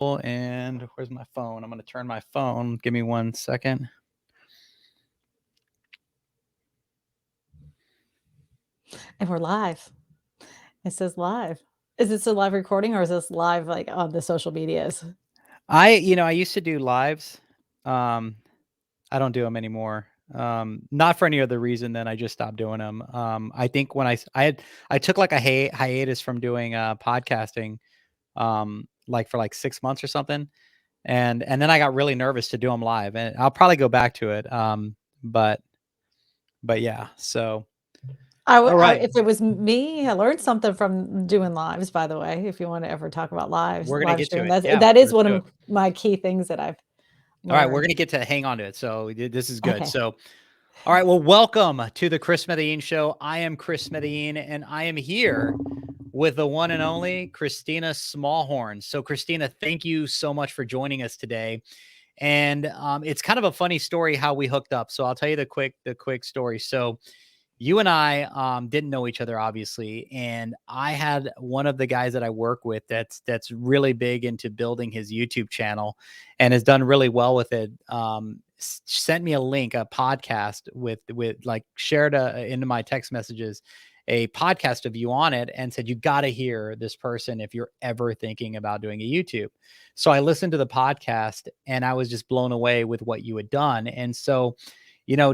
And where's my phone? I'm going to turn my phone. Give me 1 second. And we're live. It says live. Is this a live recording or is this live like on the social medias? I used to do lives. Um, I don't do them anymore. Not for any other reason than I just stopped doing them. I think when I took like a hiatus from doing podcasting, like for like 6 months or something, and then I got really nervous to do them live, and I'll probably go back to it. But yeah, so all right, If it was me, I learned something from doing lives, by the way, if you want to ever talk about lives, we're gonna live get to stream. it. Yeah, That is let's one do of it. my key things that I've All right, we're learned. gonna get to hang on to it. So this is good. Okay. So, all right, well, welcome to the Chris Medellin Show. I am Chris Medellin, and I am here with the one and only Kristina Smallhorn. So, Kristina, thank you so much for joining us today. And it's kind of a funny story how we hooked up. So I'll tell you the quick story. So you and I didn't know each other, obviously, and I had one of the guys that I work with that's really big into building his YouTube channel and has done really well with it. Sent me a link, a podcast with like shared into my text messages a podcast of you on it and said, you got to hear this person if you're ever thinking about doing a YouTube. So I listened to the podcast and I was just blown away with what you had done. And so,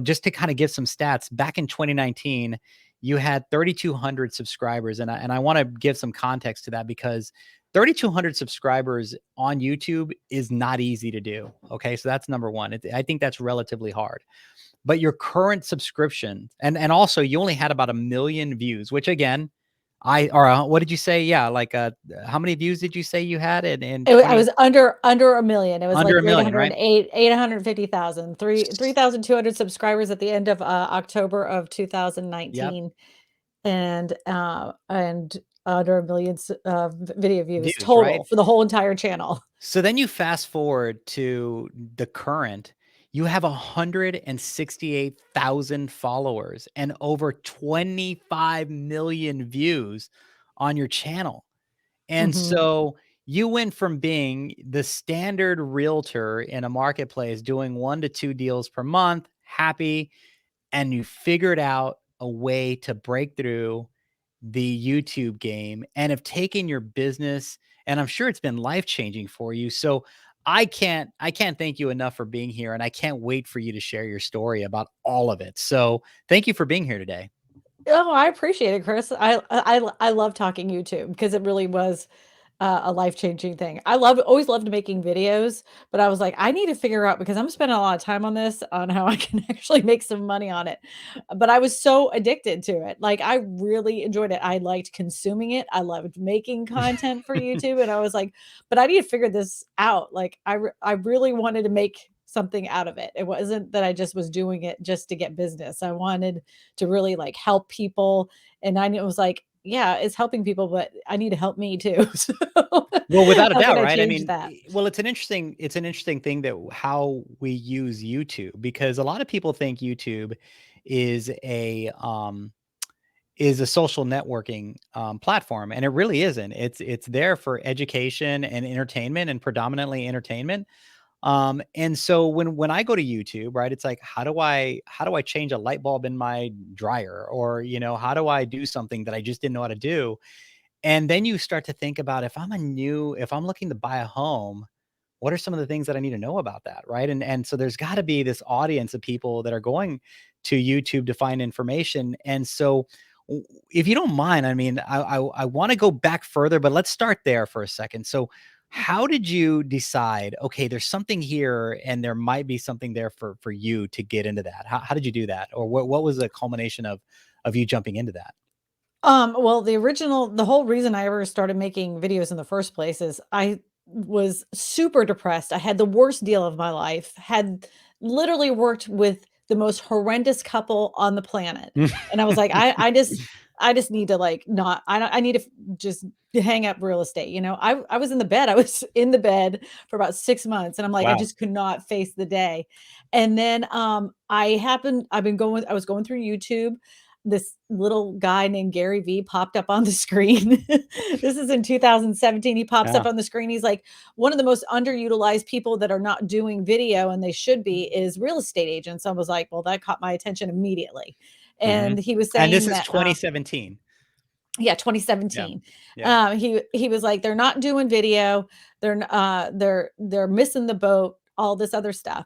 just to kind of give some stats, back in 2019, you had 3,200 subscribers. And I want to give some context to that because 3,200 subscribers on YouTube is not easy to do. Okay. So that's number one. I think that's relatively hard. But your current subscription, and also you only had about 1 million views, which again, what did you say? Yeah. Like, how many views did you say you had in I 20, was under a million. It was under like a million, right? 850,000, 3,200 subscribers at the end of October of Yep. 2019. And under a million video views Views, right? total for the whole entire channel. So then you fast forward to the current, you have 168,000 followers and over 25 million views on your channel. And Mhm. so you went from being the standard realtor in a marketplace doing 1 to 2 deals per month, happy, and you figured out a way to break through the YouTube game and have taken your business, and I'm sure it's been life-changing for you. So I can't thank you enough for being here, and I can't wait for you to share your story about all of it. So thank you for being here today. Oh, I appreciate it, Chris. I love talking YouTube because it really was a life-changing thing. Always loved making videos, but I was like, I need to figure out because I'm spending a lot of time on this on how I can actually make some money on it. But I was so addicted to it. Like I really enjoyed it. I liked consuming it. I loved making content for YouTube, and I was like, but I need to figure this out. Like I really wanted to make something out of it. It wasn't that I just was doing it just to get business. I wanted to really like help people, and I knew it was like, yeah, it's helping people, but I need to help me too. So Well, without a how can doubt, I right? I change mean, that? well, it's an interesting thing that how we use YouTube, because a lot of people think YouTube is a social networking platform, and it really isn't. It's there for education and entertainment, and predominantly entertainment. And so when I go to YouTube, right, it's like, how do I change a light bulb in my dryer, or how do I do something that I just didn't know how to do? And then you start to think about, if I'm looking to buy a home, what are some of the things that I need to know about that, right? And so there's got to be this audience of people that are going to YouTube to find information. And so, if you don't mind, I mean, I want to go back further, but let's start there for a second. So, how did you decide? Okay, there's something here, and there might be something there for you to get into that. How did you do that, or what was the culmination of you jumping into that? Well, the whole reason I ever started making videos in the first place is I was super depressed. I had the worst deal of my life, had literally worked with the most horrendous couple on the planet. And I was like, I just need to like not I need to just hang up real estate. I was in the bed. I was in the bed for about 6 months, and I'm like, I Wow. just could not face the day. And then I was going through YouTube. this little guy named Gary V popped up on the screen. This is in 2017. He pops up Yeah. on the screen. He's like, one of the most underutilized people that are not doing video, and they should be, is real estate agents. I was like, well, that caught my attention immediately. And he was And this saying is that 2017. yeah, Yeah. 2017. Yeah. He was like, they're not doing video, they're missing the boat, all this other stuff.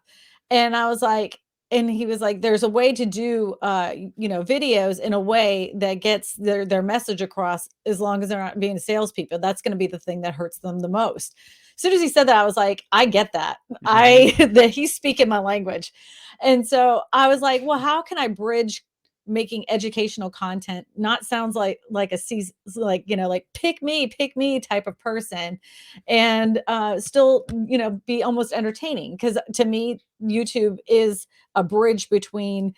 And I was like, and he was like, there's a way to do videos in a way that gets their message across, as long as they're not being salespeople. That's going to be the thing that hurts them the most. As soon as he said that, I was like, I get that. That he's speaking my language. And so I was like, well, how can I bridge making educational content not sounds like a like pick me type of person, and still be almost entertaining, because to me YouTube is a bridge between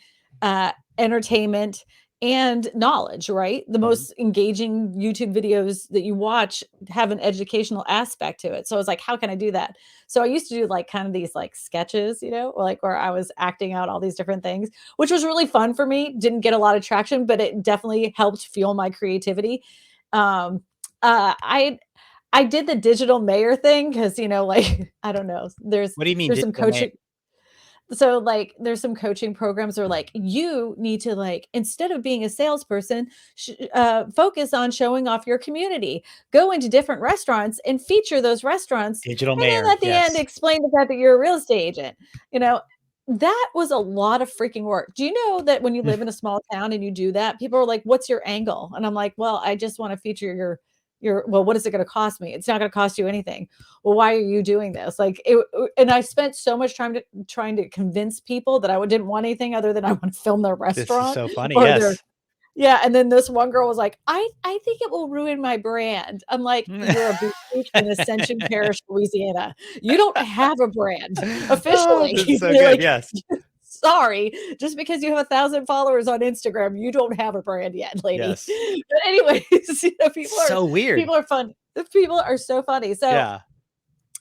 entertainment and knowledge, right? The most engaging YouTube videos that you watch have an educational aspect to it. So I was like, how can I do that? So I used to do like kind of these like sketches, like where I was acting out all these different things, which was really fun for me. Didn't get a lot of traction, but it definitely helped fuel my creativity. Um, I did the digital mayor thing because like I don't know. What do you mean There's some digital mayor? coaching. So like there's some coaching programs where like you need to, like, instead of being a salesperson, focus on showing off your community, go into different restaurants and feature those restaurants, Digital and then mayor. at the end Yes. explain the fact that you're a real estate agent. you know that was a lot of freaking work. Do you know that when you live in a small town and you do that, people are like, what's your angle? And I'm like, well, I just want to feature your well, what is it going to cost me? It's not going to cost you anything. Well, why are you doing this? Like and I spent so much time trying to convince people that I didn't want anything other than I want to film their This is restaurant so funny. or their. Yes. Yeah, and then this one girl was like, I think it will ruin my brand. I'm like, you're a boutique in Ascension Parish, Louisiana. You don't have a brand Oh, officially. this is so You're good. like, Yes. sorry, just because you have 1,000 followers on Instagram, you don't have a brand yet, lady. Yes. But anyways, So weird. people are fun. People are so funny. So Yeah.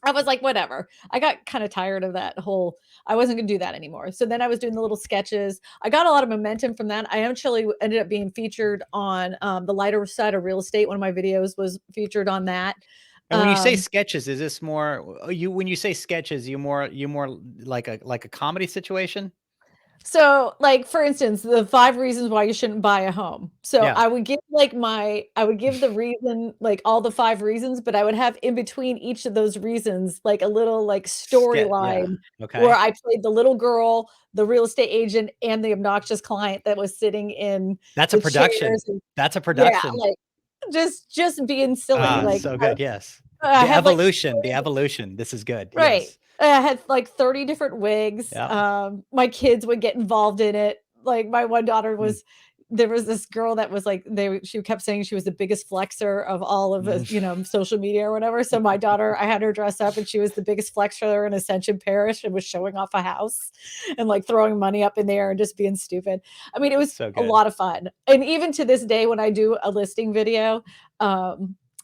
I was like, whatever. I got kind of tired of that whole, I wasn't going to do that anymore. So then I was doing the little sketches. I got a lot of momentum from that. I actually ended up being featured on the lighter side of real estate. One of my videos was featured on that. And when you say sketches, is this more when you say sketches, you more like a comedy situation? So, like, for instance, the 5 reasons why you shouldn't buy a home. So, Yeah. I would give the reason, like, all the 5 reasons, but I would have in between each of those reasons, like, a little, like, Yeah. storyline where Okay. I played the little girl, the real estate agent, and the obnoxious client that was sitting in That's a the production. chairs, and That's a yeah, production. like, just being silly, Ah, like, so good. Yes. I The had, like, evolution. The evolution. This is good. right. Yes. I had, like, 30 different wigs. Yeah. My kids would get involved in it. Like, my one daughter Mm. was there was this girl that was like, she kept saying she was the biggest flexer of all of us, social media or whatever. So my daughter, I had her dress up and she was the biggest flexer in Ascension Parish and was showing off a house and like throwing money up in the air and just being stupid. I mean, it was So a good. lot of fun. And even to this day, when I do a listing video,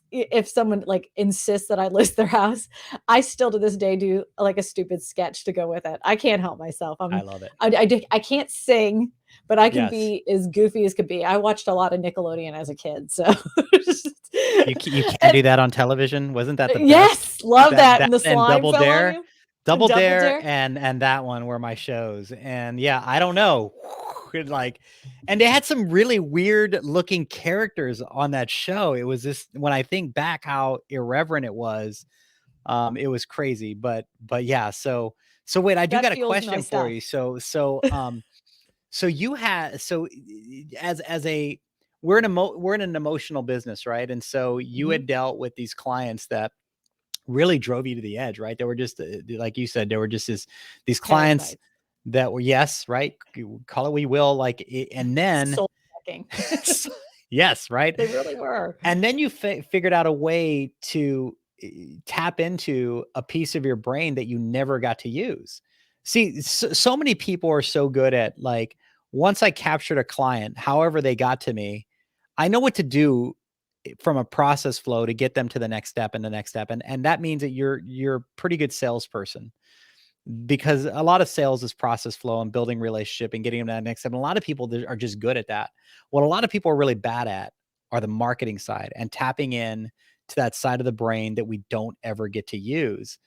if someone like insists that I list their house, I still to this day do like a stupid sketch to go with it. I can't help myself. I love it. I can't sing, but I can Yes. be as goofy as could be. I watched a lot of Nickelodeon as a kid, so You can't and do that on television. Wasn't that the best? yes, love that. That And the and slime fell on you. Double Double Dare, Dare. and that one were my shows. And yeah, I don't know. Like, and they had some really weird looking characters on that show. It was just, when I think back how irreverent it was crazy. But yeah, so wait, I do That got a fuels my question for stuff. you. So you had, as a, we're in an emotional business, right? And so you Mhm. had dealt with these clients that really drove you to the edge, right? They were just like you said, they were just these clients Parasites. that were, yes, right, call it we will, like and then Soul sucking. yes, right, They really were. and then you figured out a way to tap into a piece of your brain that you never got to use. See, so many people are so good at, like, once I captured a client, however they got to me, I know what to do from a process flow to get them to the next step and the next step. And that means that you're a pretty good salesperson. because a lot of sales is process flow and building relationship and getting them to that next step. And a lot of people are just good at that. What a lot of people are really bad at are the marketing side and tapping in to that side of the brain that we don't ever get to use.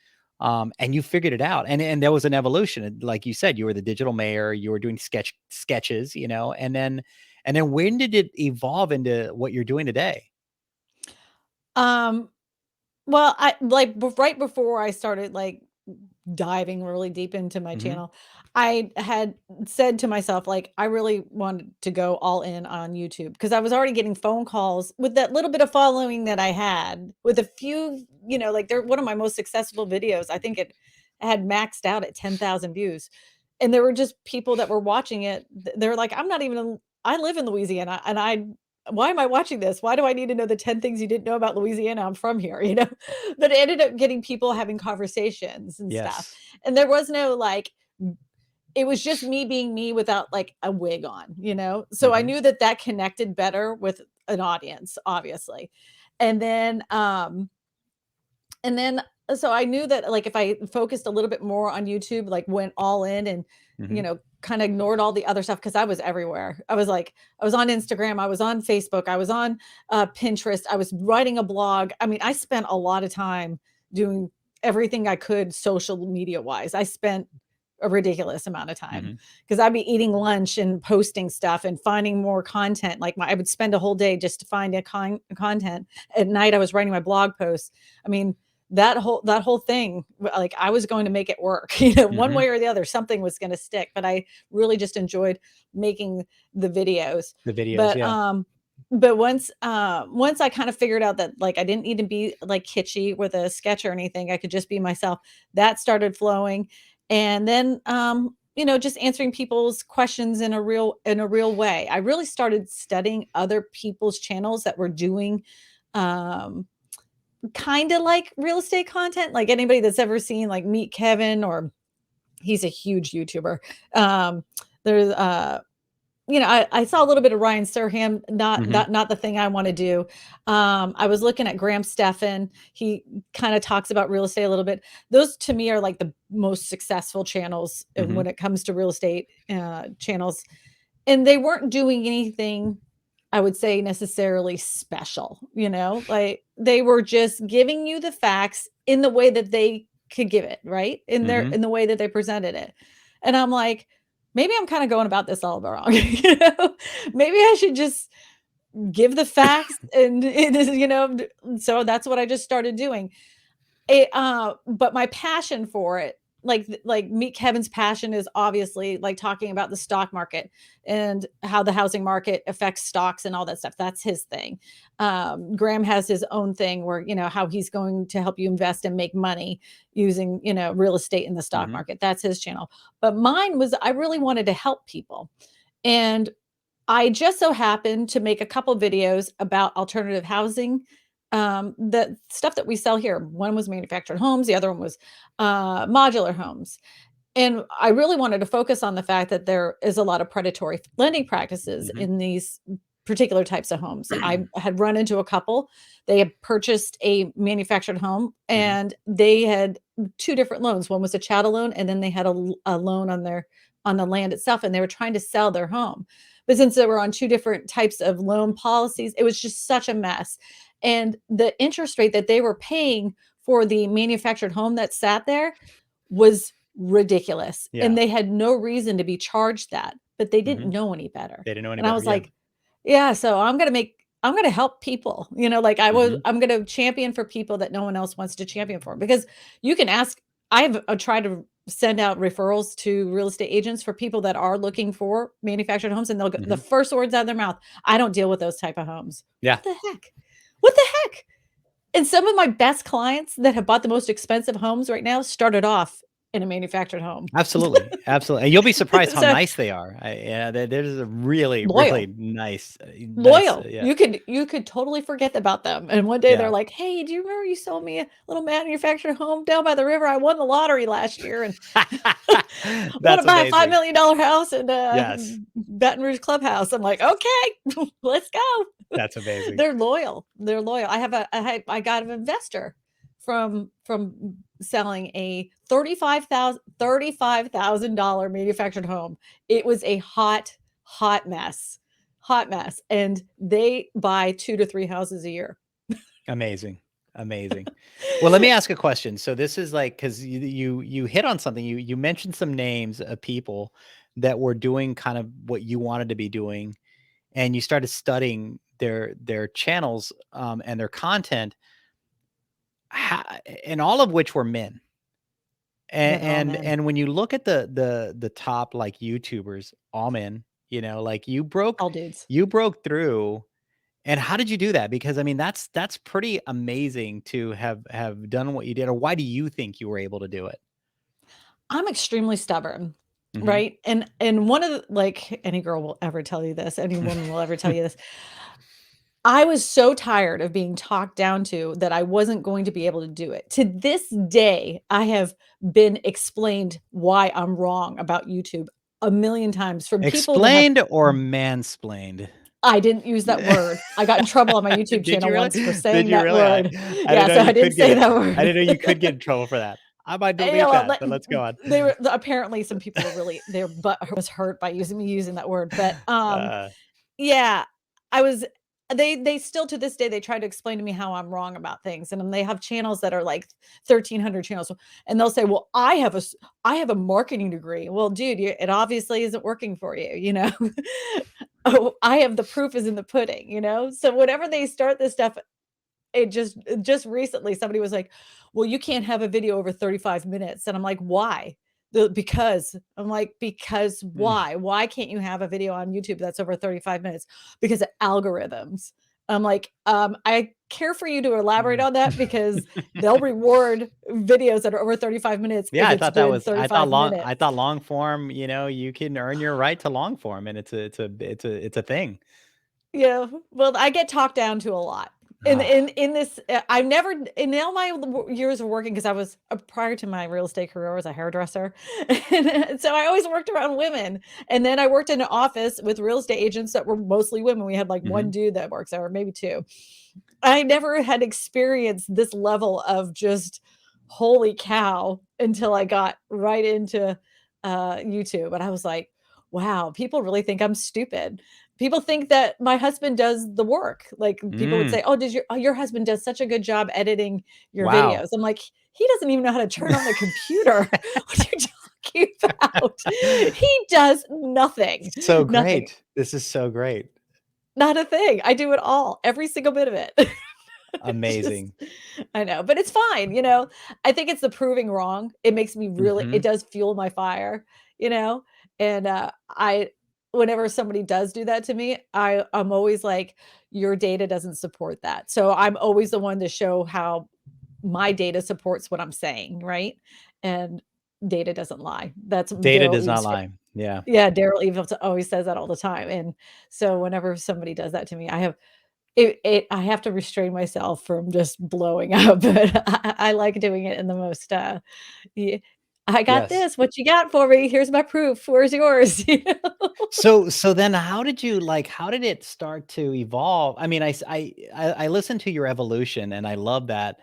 And you figured it out. And there was an evolution. Like you said, you were the digital mayor, you were doing sketches, and then when did it evolve into what you're doing today? Um, well, I like right before I started like diving really deep into my Hmm. channel, I had said to myself, like, I really wanted to go all in on YouTube because I was already getting phone calls with that little bit of following that I had with a few, like they're one of my most successful videos. I think it had maxed out at 10,000 views. And there were just people that were watching it. They're like, I'm not even, I live in Louisiana and why am I watching this? Why do I need to know the 10 things you didn't know about Louisiana? I'm from here, But it ended up getting people having conversations and stuff. Yes. And there was no like, it was just me being me without like a wig on. So I Hmm. knew that connected better with an audience, obviously. And then, and then so I knew that like if I focused a little bit more on YouTube, like went all in and, Hmm. kind of ignored all the other stuff because I was everywhere. I was on Instagram, I was on Facebook, I was on Pinterest, I was writing a blog. I mean, I spent a lot of time doing everything I could social media wise. I spent a ridiculous amount of time Hmm. because I'd be eating lunch and posting stuff and finding more content. Like I would spend a whole day just to find content. At night, I was writing my blog posts. I mean, that whole thing, like I was going to make it work, one Hmm. way or the other, something was going to stick. But I really just enjoyed making the videos. The videos. But Yeah. once I kind of figured out that like I didn't need to be like kitschy with a sketch or anything, I could just be myself. That started flowing, and then just answering people's questions in a real way. I really started studying other people's channels that were doing um kind of like real estate content. Like anybody that's ever seen like Meet Kevin, or he's a huge YouTuber. um there's I saw a little bit of Ryan Serham, not Hmm. not not the thing I want to do. I was looking at Graham Stephan. He kind of talks about real estate a little bit. Those to me are like the most successful channels Hmm. when it comes to real estate channels. And they weren't doing anything, I would say, necessarily special, like they were just giving you the facts in the way that they could give it, right? Hmm. In the way that they presented it. And I'm like, maybe I'm kind of going about this all wrong. Maybe I should just give the facts and it is, so that's what I just started doing. But my passion for it, like Meet Kevin's passion is obviously like talking about the stock market and how the housing market affects stocks and all that stuff. That's his thing. Graham has his own thing where, how he's going to help you invest and make money using, real estate in the stock Hmm. market. That's his channel. But mine was, I really wanted to help people. And I just so happened to make a couple videos about alternative housing, the stuff that we sell here. One was manufactured homes, the other one was modular homes. And I really wanted to focus on the fact that there is a lot of predatory lending practices Hmm. in these particular types of homes. I had run into a couple. They had purchased a manufactured home Hmm. and they had two different loans. One was a chattel loan, and then they had a loan on the land itself, and they were trying to sell their home. But since they were on two different types of loan policies, it was just such a mess. And the interest rate that they were paying for the manufactured home that sat there was ridiculous. And Yeah. they had no reason to be charged that, but they didn't Hmm. know any better. They didn't know any And I better. was Yeah. like, yeah, so I'm going to help people, like Hmm. I'm going to champion for people that no one else wants to champion for, because you can ask, I've tried to send out referrals to real estate agents for people that are looking for manufactured homes, and they'll go, the Hmm. first words out of their mouth, I don't deal with those type of homes. Yeah. What the heck? What the heck? And some of my best clients that have bought the most expensive homes right now started off in a manufactured home. Absolutely, absolutely, and you'll be surprised how So nice they are. Yeah, there's a really, really loyal. nice, Loyal. yeah, You could totally forget about them, and one day they're yeah. like, "Hey, do you remember you sold me a little manufactured home down by the river? I won the lottery last year and wanna That's buy a amazing. $5 million house in, Yes, Baton Rouge Clubhouse." I'm like, "Okay, let's go." that's amazing. They're loyal. They're loyal. I got an investor from selling a $35,000 manufactured home. It was a hot mess. Hot mess. And they buy 2 to 3 houses a year. Amazing. Amazing. Well, let me ask a question. So this is like, because you hit on something. You mentioned some names of people that were doing kind of what you wanted to be doing, and you started studying their channels and their content, and all of which were men. Yeah, they're all men. And when you look at the top like YouTubers, all men, you know, like All dudes. you broke through. And how did you do that? Because I mean, that's pretty amazing to have done what you did. Or why do you think you were able to do it? I'm extremely stubborn, Mhm. right? And one of the, like, any girl will ever tell you this, any woman will ever tell you this. I was so tired of being talked down to that I wasn't going to be able to do it. To this day, I have been explained why I'm wrong about YouTube a million times from people that have. Explained or mansplained? I didn't use that word. I got in trouble on my YouTube Did you channel really? once for Did saying you that really? word. I didn't Yeah, know so I you didn't could say get that I word. didn't know you could get in trouble for that. I might You delete know, that, like, but let's go on. they were apparently some people were really their butt was hurt by using that word, but, Uh, yeah, I was they still to this day, they try to explain to me how I'm wrong about things, and they have channels that are like 1,300 channels, and they'll say, "Well, I have a marketing degree." Well, dude, you it obviously isn't working for you, you know? Oh, I have the proof is in the pudding, you know? So whenever they start this stuff, it just recently somebody was like, "Well, you can't have a video over 35 minutes." And I'm like, "Why?" Because I'm like, "Because mm. why? Why can't you have a video on YouTube that's over 35 minutes?" Because of algorithms. I'm like, I care for you to elaborate on that because they'll reward videos that are over 35 minutes Yeah, if I it's thought that been was 35 I minutes. thought long form, you know, you can earn your right to long form, and it's a thing. Yeah, well, I get talked down to a lot. Ah, In this, I've never in all my years of working because I was prior to my real estate career, I was a hairdresser, and so I always worked around women. And then I worked in an office with real estate agents that were mostly women. We had like one mhm. dude that works there, or maybe two. I never had experienced this level of just holy cow until I got right into YouTube, and I was like, wow, people really think I'm stupid. People think that my husband does the work. Like people would Mm, say, "Oh, does your husband does such a good job editing your wow. videos." I'm like, "He doesn't even know how to turn on the computer." What are you talking about? He does nothing. So Nothing. great. This is so great. Not a thing. I do it all, every single bit of it. It's just Amazing. I know, but it's fine, you know? I think it's the proving wrong. It makes me really it Mhm. does fuel my fire, you know? And, I whenever somebody does do that to me, I'm always like, "Your data doesn't support that." So, I'm always the one to show how my data supports what I'm saying, right? And data doesn't lie. That's Data Daryl does not Eves lie. Yeah. yeah, Daryl Eves always says that all the time, and so whenever somebody does that to me, I have to restrain myself from just blowing up, but I like doing it in the most, "Yeah, I got Yes. this, what you got for me? Here's my proof, where's yours?" You know? So then how did you like how did it start to evolve? I mean, I listened to your evolution and I love that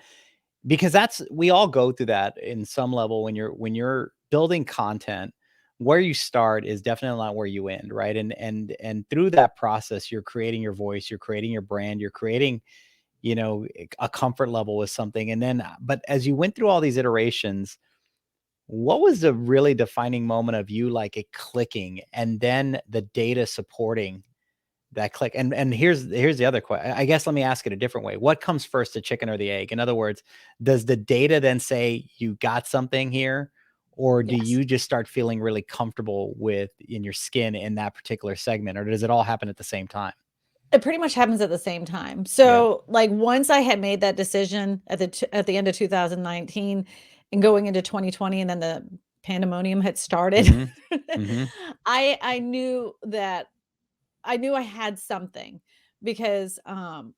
because that's we all go through that in some level when you're building content. Where you start is definitely not where you end, right? And through that process, you're creating your voice, you're creating your brand, you're creating, you know, a comfort level with something. And then but as you went through all these iterations, what was the really defining moment of you like it clicking and then the data supporting that click? And here's the other question. I guess let me ask it a different way. What comes first, the chicken or the egg? In other words, does the data then say you got something here? Or do Yes. you just start feeling really comfortable with in your skin in that particular segment? Or does it all happen at the same time? It pretty much happens at the same time. Yeah. So, like, once I had made that decision at the end of 2019 and going into 2020 and then the pandemonium had started, Hmm. Hmm. I knew that I knew I had something because,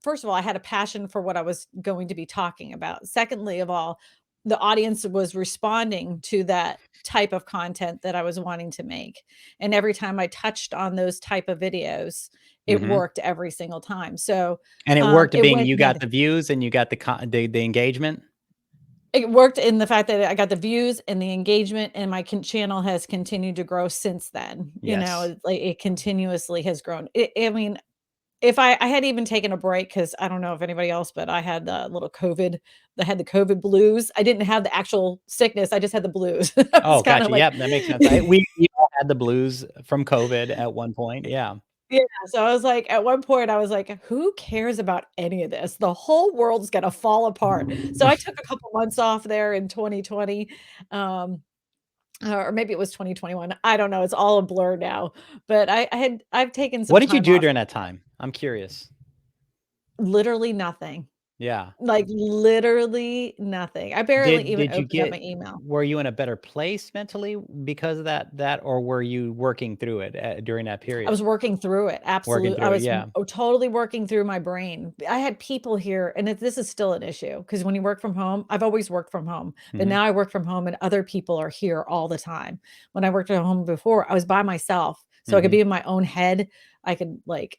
first of all, I had a passion for what I was going to be talking about. Secondly of all, the audience was responding to that type of content that I was wanting to make. And every time I touched on those type of videos, it Hmm. worked every single time. So And it worked it being went you got hand the views and you got the engagement. It worked in the fact that I got the views and the engagement, and my channel has continued to grow since then. You know, Yes. it's like it continuously has grown. I mean, if I had even taken a break, because I don't know if anybody else, but I had the little COVID. I had the COVID blues. I didn't have the actual sickness. I just had the blues. I was Oh, kind of gotcha. like, Yep, that makes sense. We all had the blues from COVID at one point. Yeah. yeah. So I was like, at one point, I was like, who cares about any of this? The whole world's gonna fall apart. So I took a couple months off there in 2020. Um, or maybe it was 2021. I don't know. It's all a blur now. But I've taken What some did you time do off. during that time? I'm curious. Literally nothing. Yeah. Like, literally nothing. I barely even Did you opened up get my email. were you in a better place mentally because of that, or were you working through it, during that I period? was working through it, Working absolute I through it, was yeah. totally working through my brain. I had people here, and this is still an issue because when you work from home, I've always worked from home, but Mhm, now I work from home and other people are here all the time. When I worked at home before, I was by myself, so I could mhm. be in my own head. I could, like,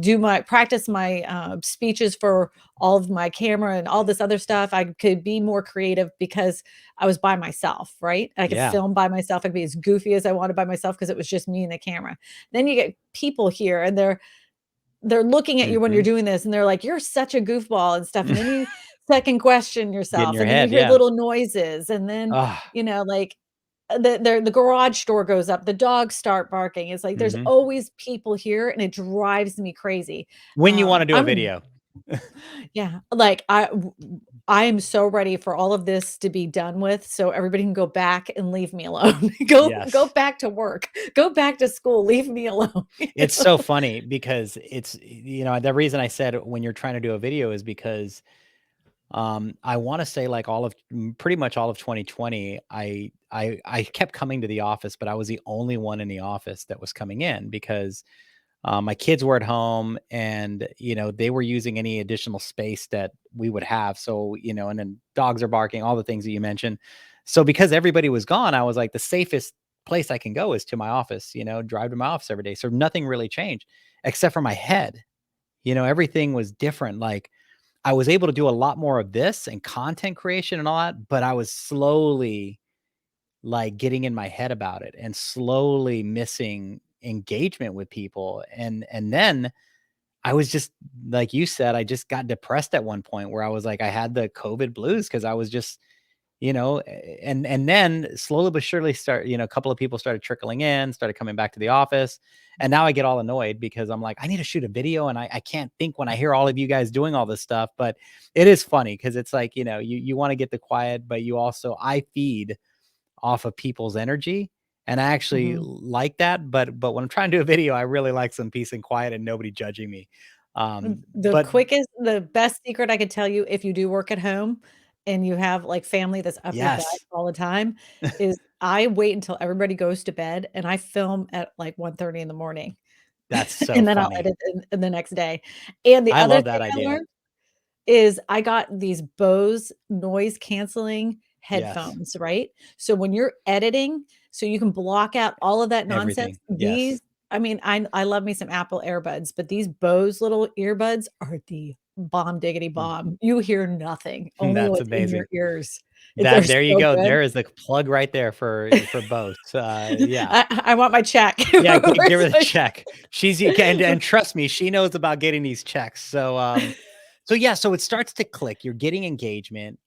do my practice my, speeches for all of my camera and all this other stuff. I could be more creative because I was by myself, right? I could Yeah. film by myself. I could be as goofy as I wanted by myself because it was just me and the camera. Then you get people here and they're looking at you when you're Mhm. doing this and they're like, "You're such a goofball," and stuff, and then you second question Get in yourself, your and then you head, hear yeah. little noises, and then, Ah, like, the garage door goes up, the dogs start barking. It's like there's mhm. always people here, and it drives me crazy. When you wanna do a I'm video. yeah, like, I am so ready for all of this to be done with, so everybody can go back and leave me alone. Go Yes. back to work. Go back to school, leave me alone. You It's know? so funny because the reason I said when you're trying to do a video is because, I wanna say, like, pretty much all of 2020, I kept coming to the office, but I was the only one in the office that was coming in because my kids were at home and, they were using any additional space that we would have. So, and then dogs are barking, all the things that you mentioned. So, because everybody was gone, I was like, the safest place I can go is to my office, drive to my office every day. So, nothing really changed except for my head. Everything was different. Like, I was able to do a lot more of this and content creation and all that, but I was slowly like getting in my head about it and slowly missing engagement with people. And then I was just like you said, I just got depressed at one point where I was like, I had the COVID blues because I was just, and then slowly but surely a couple of people started trickling in, started coming back to the office. And now I get all annoyed because I'm like, I need to shoot a video and I can't think when I hear all of you guys doing all this stuff. But it is funny because it's like, you want to get the quiet, but I feed off of people's energy. And I actually Mhm. like that, but when I'm trying to do a video, I really like some peace and quiet and nobody judging me. But The best secret I could tell you if you do work at home and you have, like, family that's up your butt yes, all the time is I wait until everybody goes to bed and I film at, like, 1:30 in the morning, that's so and then I'll funny. edit in the next day. And the I other love thing that I idea. learned is I got these Bose noise canceling Yes, headphones, right? So when you're editing, so you can block out all of that nonsense, everything. Yes, I mean, I love me some Apple earbuds, but these Bose little earbuds are the bomb diggity bomb. You hear nothing, only that's what's in your amazing. ears. They're That there you so go. good. There is the plug right there for both. Yeah. I want my check. Yeah, give her Where's the my check. And trust me, she knows about getting these checks. So yeah, so it starts to click. You're getting engagement.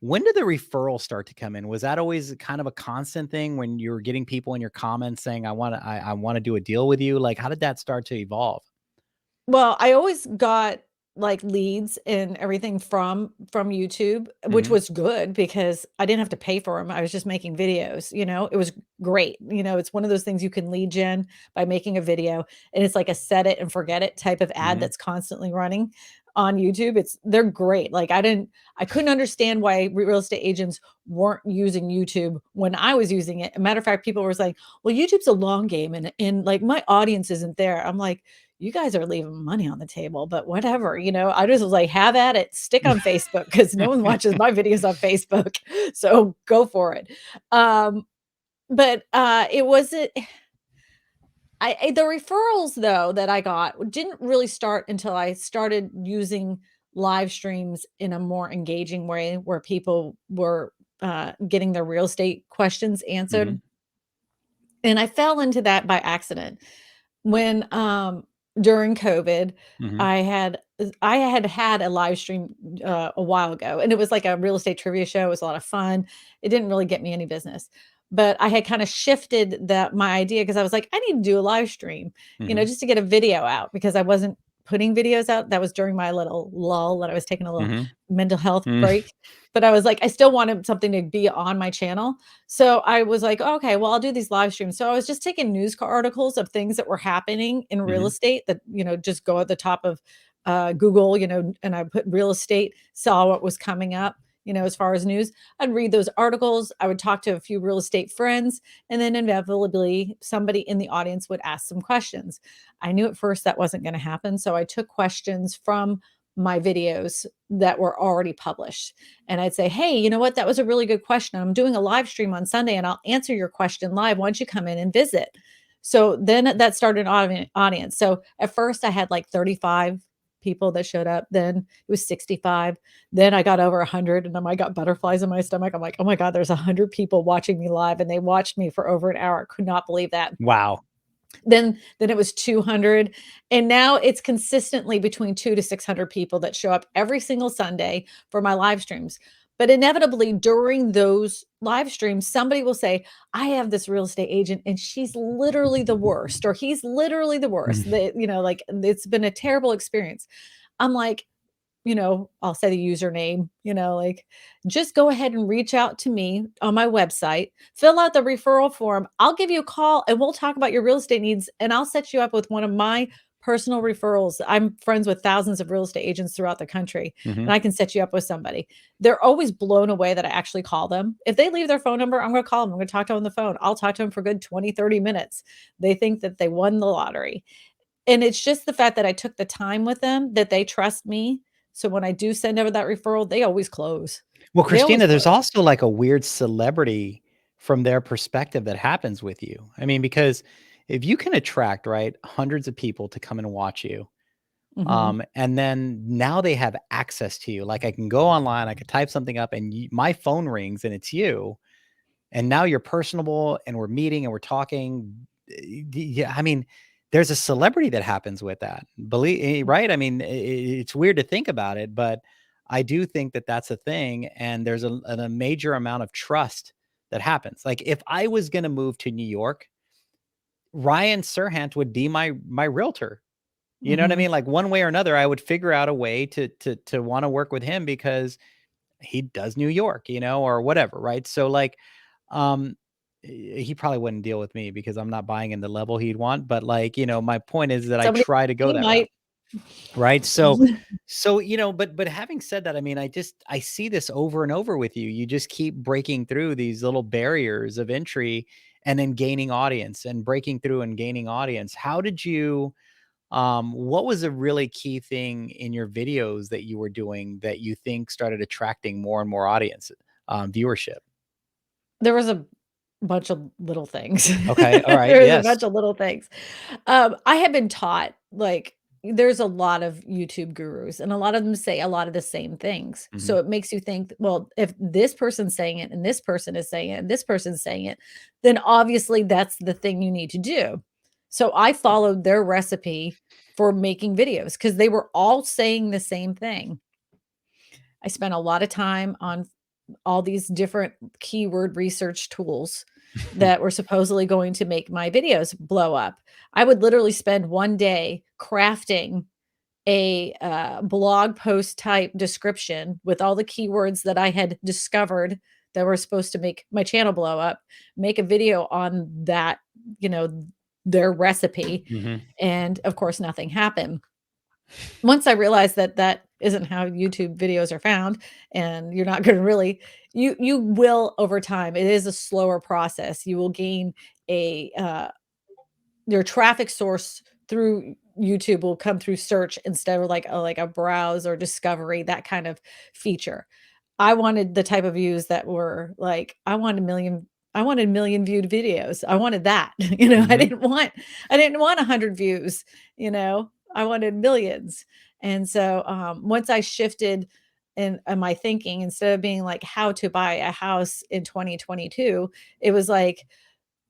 When did the referrals start to come in? Was that always kind of a constant thing when you were getting people in your comments saying, I want to do a deal with you? Like, how did that start to evolve? Well, I always got, like, leads and everything from YouTube, which Hmm. was good because I didn't have to pay for them. I was just making videos, It was great, it's one of those things you can lead gen by making a video, and it's like a set it and forget it type of ad Hmm. that's constantly running on YouTube. They're great. Like, I couldn't understand why real estate agents weren't using YouTube when I was using it. A matter of fact, people were saying, "Well, YouTube's a long game and, like, my audience isn't there." I'm like, you guys are leaving money on the table, but whatever, I just was like, have at it, stick on Facebook because no one watches my videos on Facebook. So go for it. But it wasn't the referrals though that I got didn't really start until I started using live streams in a more engaging way where people were getting their real estate questions Mm-hmm. answered. And I fell into that by accident. When, during COVID, Mm-hmm. I had a live stream, a while ago, and it was like a real estate trivia show. It was a lot of fun. It didn't really get me any business, but I had kinda shifted my idea because I was like, "I need to do a live stream," Mm-hmm. just to get a video out because I wasn't putting videos out. That was during my little lull that I was taking a little mental health Mm-hmm. break, but I was like, I still wanted something to be on my channel. So I was like, okay, well, I'll do these live streams. So I was just taking news articles of things that were happening in real Mm-hmm. estate that, just go at the top of Google, and I put real estate, saw what was coming up, as far as news. I'd read those articles. I would talk to a few real estate friends, and then inevitably somebody in the audience would ask some questions. I knew at first that wasn't going to happen. So I took questions from my videos that were already published. And I'd say, hey, you know what? That was a really good question. I'm doing a live stream on Sunday and I'll answer your question live. Why don't you come in and visit? So then that started an audience. So at first I had like 35 people that showed up. Then it was 65. Then I got over 100 and then I got butterflies in my stomach. I'm like, oh my God, there's 100 people watching me live and they watched me for over an hour. I could not believe that. Wow. Then it was 200, and now it's consistently between 2 to 600 people that show up every single Sunday for my live streams. But inevitably during those live streams, somebody will say, I have this real estate agent and she's literally the worst, or he's literally the worst. Mm-hmm. Like it's been a terrible experience. I'm like, I'll say the username, like just go ahead and reach out to me on my website, fill out the referral form. I'll give you a call and we'll talk about your real estate needs and I'll set you up with one of my personal referrals. I'm friends with thousands of real estate agents throughout the country Mm-hmm. and I can set you up with somebody. They're always blown away that I actually call them. If they leave their phone number, I'm going to call them. I'm going to talk to them on the phone. I'll talk to them for a good 20, 30 minutes. They think that they won the lottery. And it's just the fact that I took the time with them, that they trust me. So when I do send over that referral, they always close. Well, They always Christina, there's close. also like a weird celebrity from their perspective that happens with you. I mean, because if you can attract, right, hundreds of people to come and watch you, Mhm. and then now they have access to you. Like I can go online, I could type something up, and my phone rings, and it's you. And now you're personable, and we're meeting, and we're talking. Yeah, I mean, there's a celebrity that happens with that. Right? I mean, it's weird to think about it, but I do think that that's a thing, and there's a major amount of trust that happens. Like if I was going to move to New York, Ryan Serhant would be my realtor. You know what I Mhm. mean? Like one way or another, I would figure out a way to want to work with him because he does New York, or whatever, right? So like, um, he probably wouldn't deal with me because I'm not buying in the level he'd want. But like, my point is that I Somebody try to go he that route, might. right? So but having said that, I mean, I see this over and over with you. You just keep breaking through these little barriers of entry and then gaining audience and breaking through and gaining audience. How did you? What was a really key thing in your videos that you were doing that you think started attracting more and more audience, viewership? There was a bunch of little things. Okay. All right. There was a Yes. bunch of little things. I have been taught, like, there's a lot of YouTube gurus, and a lot of them say a lot of the same things. Hmm. So it makes you think, well, if this person's saying it, and this person is saying it, and this person's saying it, then obviously that's the thing you need to do. So I followed their recipe for making videos because they were all saying the same thing. I spent a lot of time on all these different keyword research tools that were supposedly going to make my videos blow up. I would literally spend one day crafting a blog post type description with all the keywords that I had discovered that were supposed to make my channel blow up, make a video on that, you know, their recipe. Hmm. And of course, nothing happened. Once I realized that that isn't how YouTube videos are found, and you're not gonna really you will over time, it is a slower process. You will gain a, your traffic source through YouTube will come through search instead of like a browse or discovery, that kind of feature. I wanted the type of views that were like, I wanted million viewed videos. I wanted that, Hmm. I didn't want 100 views, I wanted millions. And so once I shifted in my thinking, instead of being like how to buy a house in 2022, it was like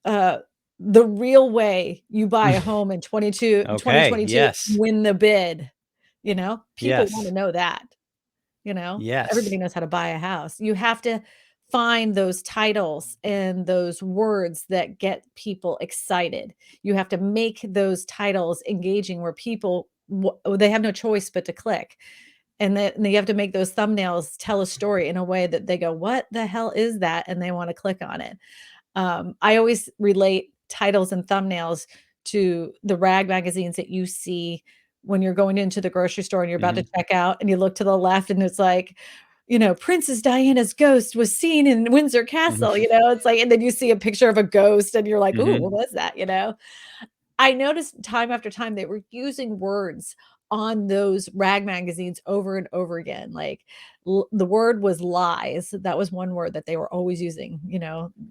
uh, the real way you buy a home in Okay. 2022, Yes. win the bid. People want to Yes. know that. You know, Yes. everybody knows how to buy a house. You have to find those titles and those words that get people excited. You have to make those titles engaging where people they have no choice but to click. And then you have to make those thumbnails tell a story in a way that they go, "What the hell is that?" and they want to click on it. I always relate titles and thumbnails to the rag magazines that you see when you're going into the grocery store and you're about to Mhm. check out and you look to the left and it's like, Princess Diana's ghost was seen in Windsor Castle, Mhm. it's like, and then you see a picture of a ghost and you're like, "Ooh, what Mhm. was that?" I noticed time after time they were using words on those rag magazines over and over again. Like the word was lies. That was one word that they were always using.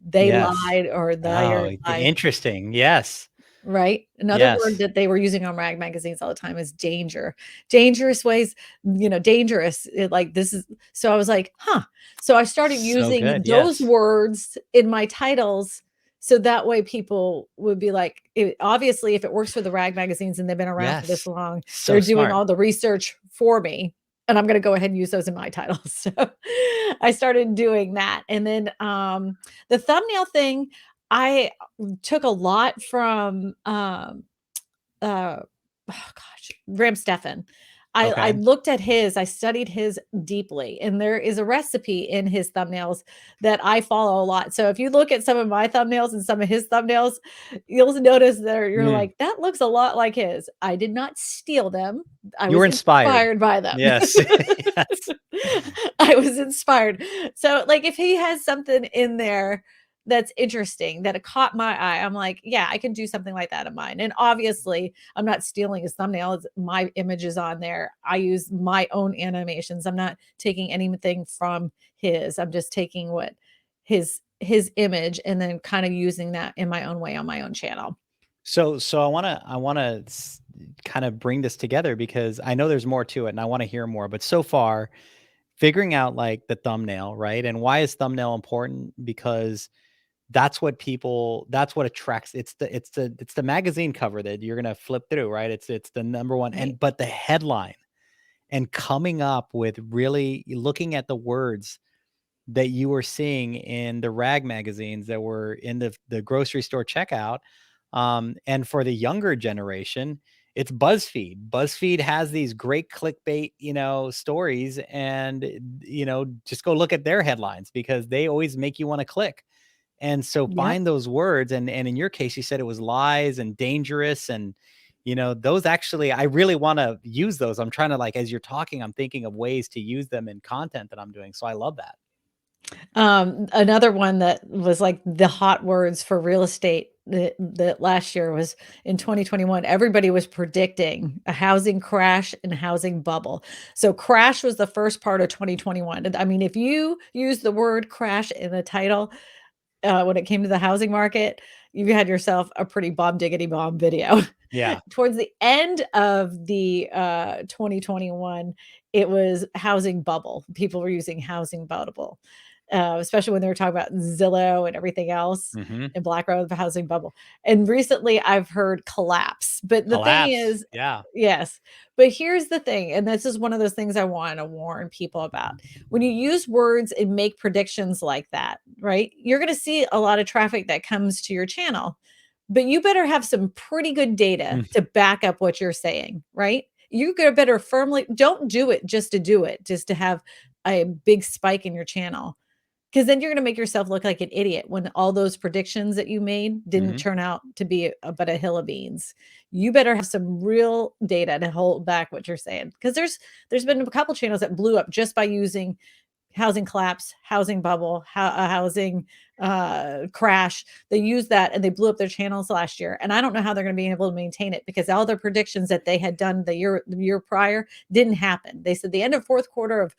They Yes. lied or Oh, they lied. interesting. Yes. Right? Another word Yes. that they were using on rag magazines all the time is danger. Dangerous ways, dangerous. Like this is so I was like, huh. So I started So using good. those Yes. words in my titles so that way people would be like, obviously, if it works for the rag magazines and they've been around for this Yes. long, So they're doing smart. all the research for me. And I'm going to go ahead and use those in my titles. So I started doing that. And then the thumbnail thing, I took a lot from, oh gosh, Graham Stephan. I Okay. looked at I studied his deeply, and there is a recipe in his thumbnails that I follow a lot. So if you look at some of my thumbnails and some of his thumbnails, you'll notice that you're Mm. like, "That looks a lot like his." I did not steal them. I You were was inspired. inspired by them. Yes. Yes. I was inspired. So, like, if he has something in there that's interesting, that it caught my eye, I'm like, "Yeah, I can do something like that in mine." And obviously, I'm not stealing his thumbnail, it's my image is on there. I use my own animations. I'm not taking anything from his. I'm just taking what his image and then kinda using that in my own way on my own channel. So I wanna kind of bring this together because I know there's more to it and I want to hear more. But so far, figuring out like the thumbnail, right? And why is thumbnail important? Because that's what attracts. It's the magazine cover that you're gonna flip through, right? It's the number one. Right? And but the headline and coming up with really looking at the words that you were seeing in the rag magazines that were in the grocery store checkout. And for the younger generation, it's BuzzFeed. BuzzFeed has these great clickbait, stories, and just go look at their headlines because they always make you want to click. And so Yep. find those words, and in your case, you said it was lies and dangerous, and those actually, I really want to use those. I'm trying to like as you're talking, I'm thinking of ways to use them in content that I'm doing. So I love that. Another one that was like the hot words for real estate that last year was in 2021. Everybody was predicting a housing crash and housing bubble. So crash was the first part of 2021. And I mean, if you use the word crash in the title, when it came to the housing market, you had yourself a pretty bomb diggity bomb video. Yeah. Towards the end of the 2021, it was housing bubble. People were using housing bubble, especially when they were talking about Zillow and everything else Mhm. and Black Road, the housing bubble. And recently I've heard collapse. But the thing Collapse. is, Yeah. yes, but here's the thing, and this is one of those things I want to warn people about. When you use words and make predictions like that, right? You're going to see a lot of traffic that comes to your channel, but you better have some pretty good data Mm. to back up what you're saying, right? You better firmly don't do it just to do it, just to have a big spike in your channel. Because then you're going to make yourself look like an idiot when all those predictions that you made didn't Mhm. turn out to be but a hill of beans. You better have some real data to hold back what you're saying. Because there's been a couple channels that blew up just by using housing collapse, housing bubble, housing crash. They used that and they blew up their channels last year. And I don't know how they're going to be able to maintain it because all their predictions that they had done the year prior didn't happen. They said the end of fourth quarter of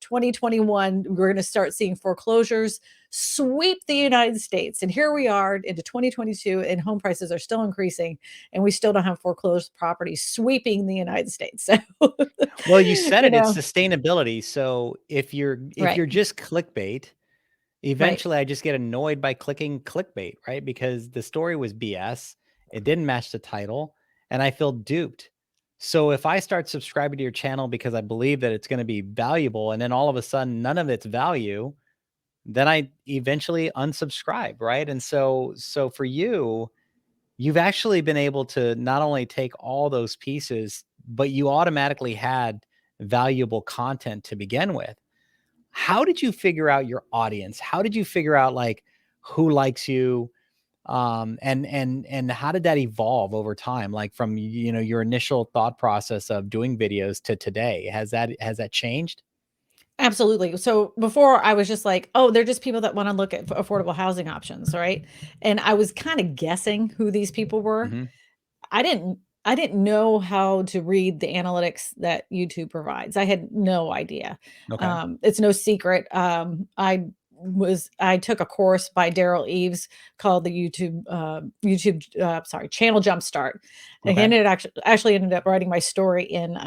2021, we're going to start seeing foreclosures sweep the United States. And here we are into 2022, and home prices are still increasing, and we still don't have foreclosed properties sweeping the United States. So, Well, you said you it, it's know, sustainability. So if right, you're just clickbait, right. eventually I just get annoyed by clicking clickbait, right? Because the story was BS. It didn't match the title and I feel duped. So if I start subscribing to your channel because I believe that it's going to be valuable and then all of a sudden none of it's value, then I eventually unsubscribe, right? And so for you, you've actually been able to not only take all those pieces, but you automatically had valuable content to begin with. How did you figure out your audience? How did you figure out like who likes you? And how did that evolve over time? Like from, your initial thought process of doing videos to today, has that changed? Absolutely. So before I was just like, oh, they're just people that want to look at affordable housing options, right? And I was kind of guessing who these people were. Mhm. I didn't know how to read the analytics that YouTube provides. I had no idea. Okay. It's no secret. I took a course by Daryl Eves called the YouTube Channel Jumpstart. And he Okay. actually ended up writing my story in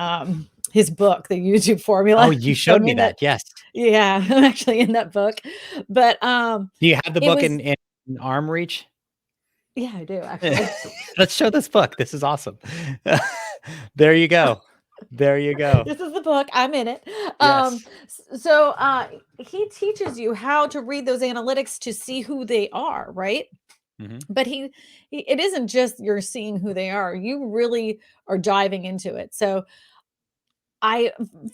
his book, The YouTube Formula. Oh, you So I showed me mean that, that. Yes. yeah, I'm actually in that book. But Do you have the it book was, in arm reach? yeah, I do actually. Let's show this book. This is awesome. There you go. There you go. This is the book. I'm in it. Yes. He teaches you how to read those analytics to see who they are, right? Mhm. But it isn't just you're seeing who they are. You really are diving into it. So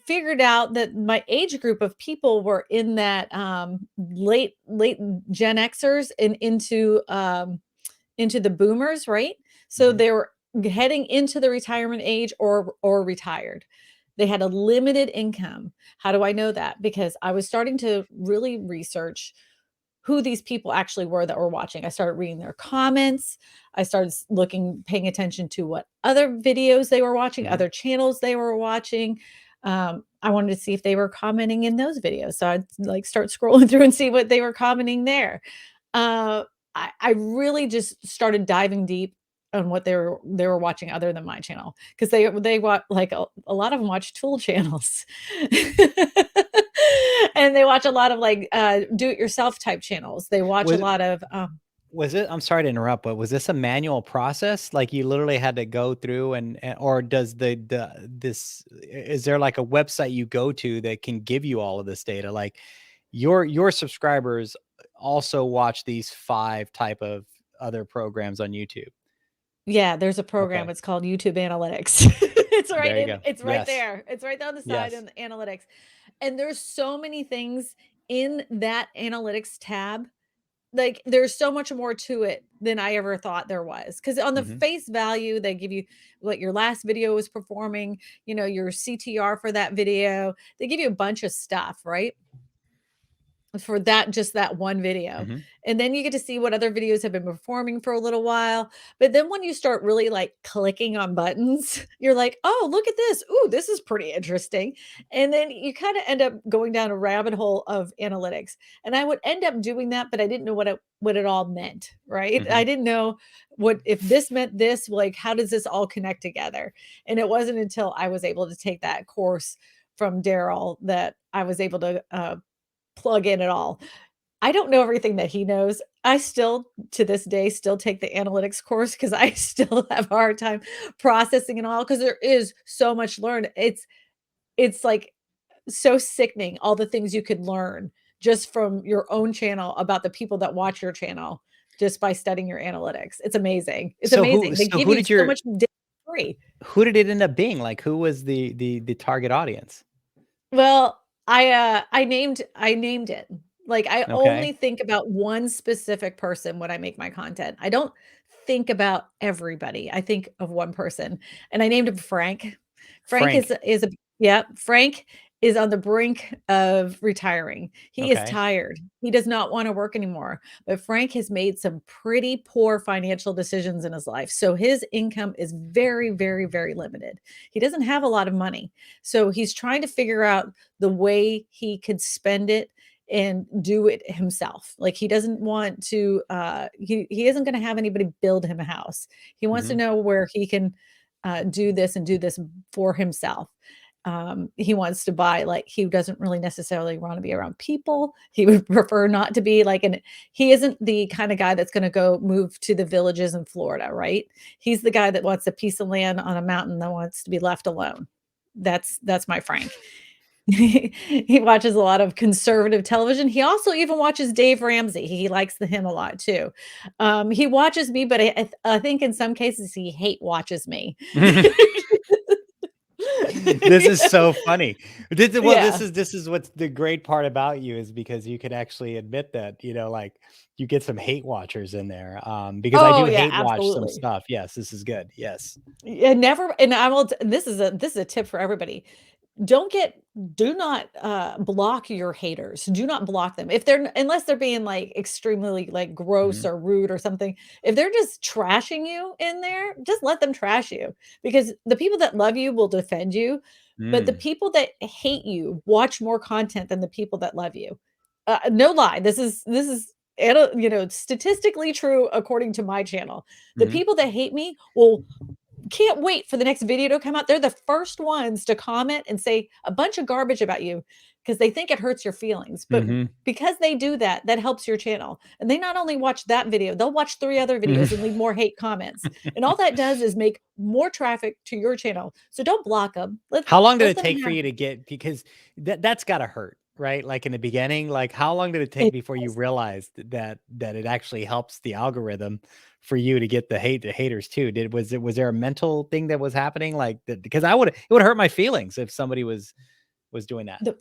figured out that my age group of people were in that late Gen Xers and into the boomers, right? So Mhm. they were heading into the retirement age or retired. They had a limited income. How do I know that? Because I was starting to really research who these people actually were that were watching. I started reading their comments. I started paying attention to what other videos they were watching, Mhm. other channels they were watching. I wanted to see if they were commenting in those videos. So I'd like start scrolling through and see what they were commenting there. Uh, I really just started diving deep on what they were watching other than my channel because they watch like a lot of them watch tool channels. And they watch a lot of like do it yourself type channels. They watch a Was lot of was it I'm sorry to interrupt, but was this a manual process? Like you literally had to go through and or does is there like a website you go to that can give you all of this data? Like your subscribers also watch these 5 type of other programs on YouTube. yeah, there's a program, Okay. it's called YouTube Analytics. There you go. It's right Yes. there. It's right down the side Yes. in the analytics. And there's so many things in that analytics tab. Like there's so much more to it than I ever thought there was. Cause on the Mhm. face value, they give you what your last video was performing, your CTR for that video. They give you a bunch of stuff, right? For that one video. Mhm. And then you get to see what other videos have been performing for a little while. But then when you start really like clicking on buttons, you're like, "Oh, look at this. Ooh, this is pretty interesting." And then you kind of end up going down a rabbit hole of analytics. And I would end up doing that, but I didn't know what it all meant, right? I Mhm. didn't know what if this meant this, like how does this all connect together? And it wasn't until I was able to take that course from Daryl that I was able to plug in at all. I don't know everything that he knows. I still, to this day, still take the analytics course because I still have a hard time processing it all because there is so much learned. It's like so sickening all the things you could learn just from your own channel about the people that watch your channel just by studying your analytics. It's amazing. It's So who amazing. They so give who you did so your much data free. who did it end up being? Like who was the target audience? Well, I named it. Like, I Okay. only think about one specific person when I make my content. I don't think about everybody. I think of one person, and I named him Frank. Frank is Frank. is a yeah, Frank is on the brink of retiring. He is Okay. tired. He does not want to work anymore. But Frank has made some pretty poor financial decisions in his life. So his income is very, very, very limited. He doesn't have a lot of money. So he's trying to figure out the way he could spend it and do it himself. Like he doesn't want to he isn't going to have anybody build him a house. He wants to Mhm. know where he can do this and do this for himself. He wants to buy, like, he doesn't really necessarily want to be around people. He would prefer not to be like an he isn't the kind of guy that's going to go move to the villages in Florida, right? He's the guy that wants a piece of land on a mountain that wants to be left alone. That's my Frank. He watches a lot of conservative television. He also even watches Dave Ramsey. He likes him a lot too. He watches me, but I think in some cases he hate watches me. This is so funny. Well, Yeah. this is what's the great part about you is because you can actually admit that, like you get some hate watchers in there. Because I Oh, do yeah, hate watch some absolutely. stuff. Yes, this is good. Yes. Yeah, never and I will this is a tip for everybody. Don't get do not, block your haters. Do not block them. If they're unless they're being, like, extremely, like, gross Mhm. or rude or something. If they're just trashing you in there, just let them trash you, because the people that love you will defend you, but the Mm. people that hate you watch more content than the people that love you. No lie, this is statistically true according to my channel. The Mhm. people that hate me will can't wait for the next video to come out. They're the first ones to comment and say a bunch of garbage about you because they think it hurts your feelings. But Mhm. because they do that, that helps your channel. And they not only watch that video, they'll watch 3 other videos and Mhm. leave more hate comments. And all that does is make more traffic to your channel. So don't block them. How long did Let it them take for have you to get because that's gotta hurt, right? Like in the beginning, like how long did it take it. before you realized that it actually helps the algorithm for you to get the haters too? Was there a mental thing that was happening like that? Because it would hurt my feelings if somebody was doing that. The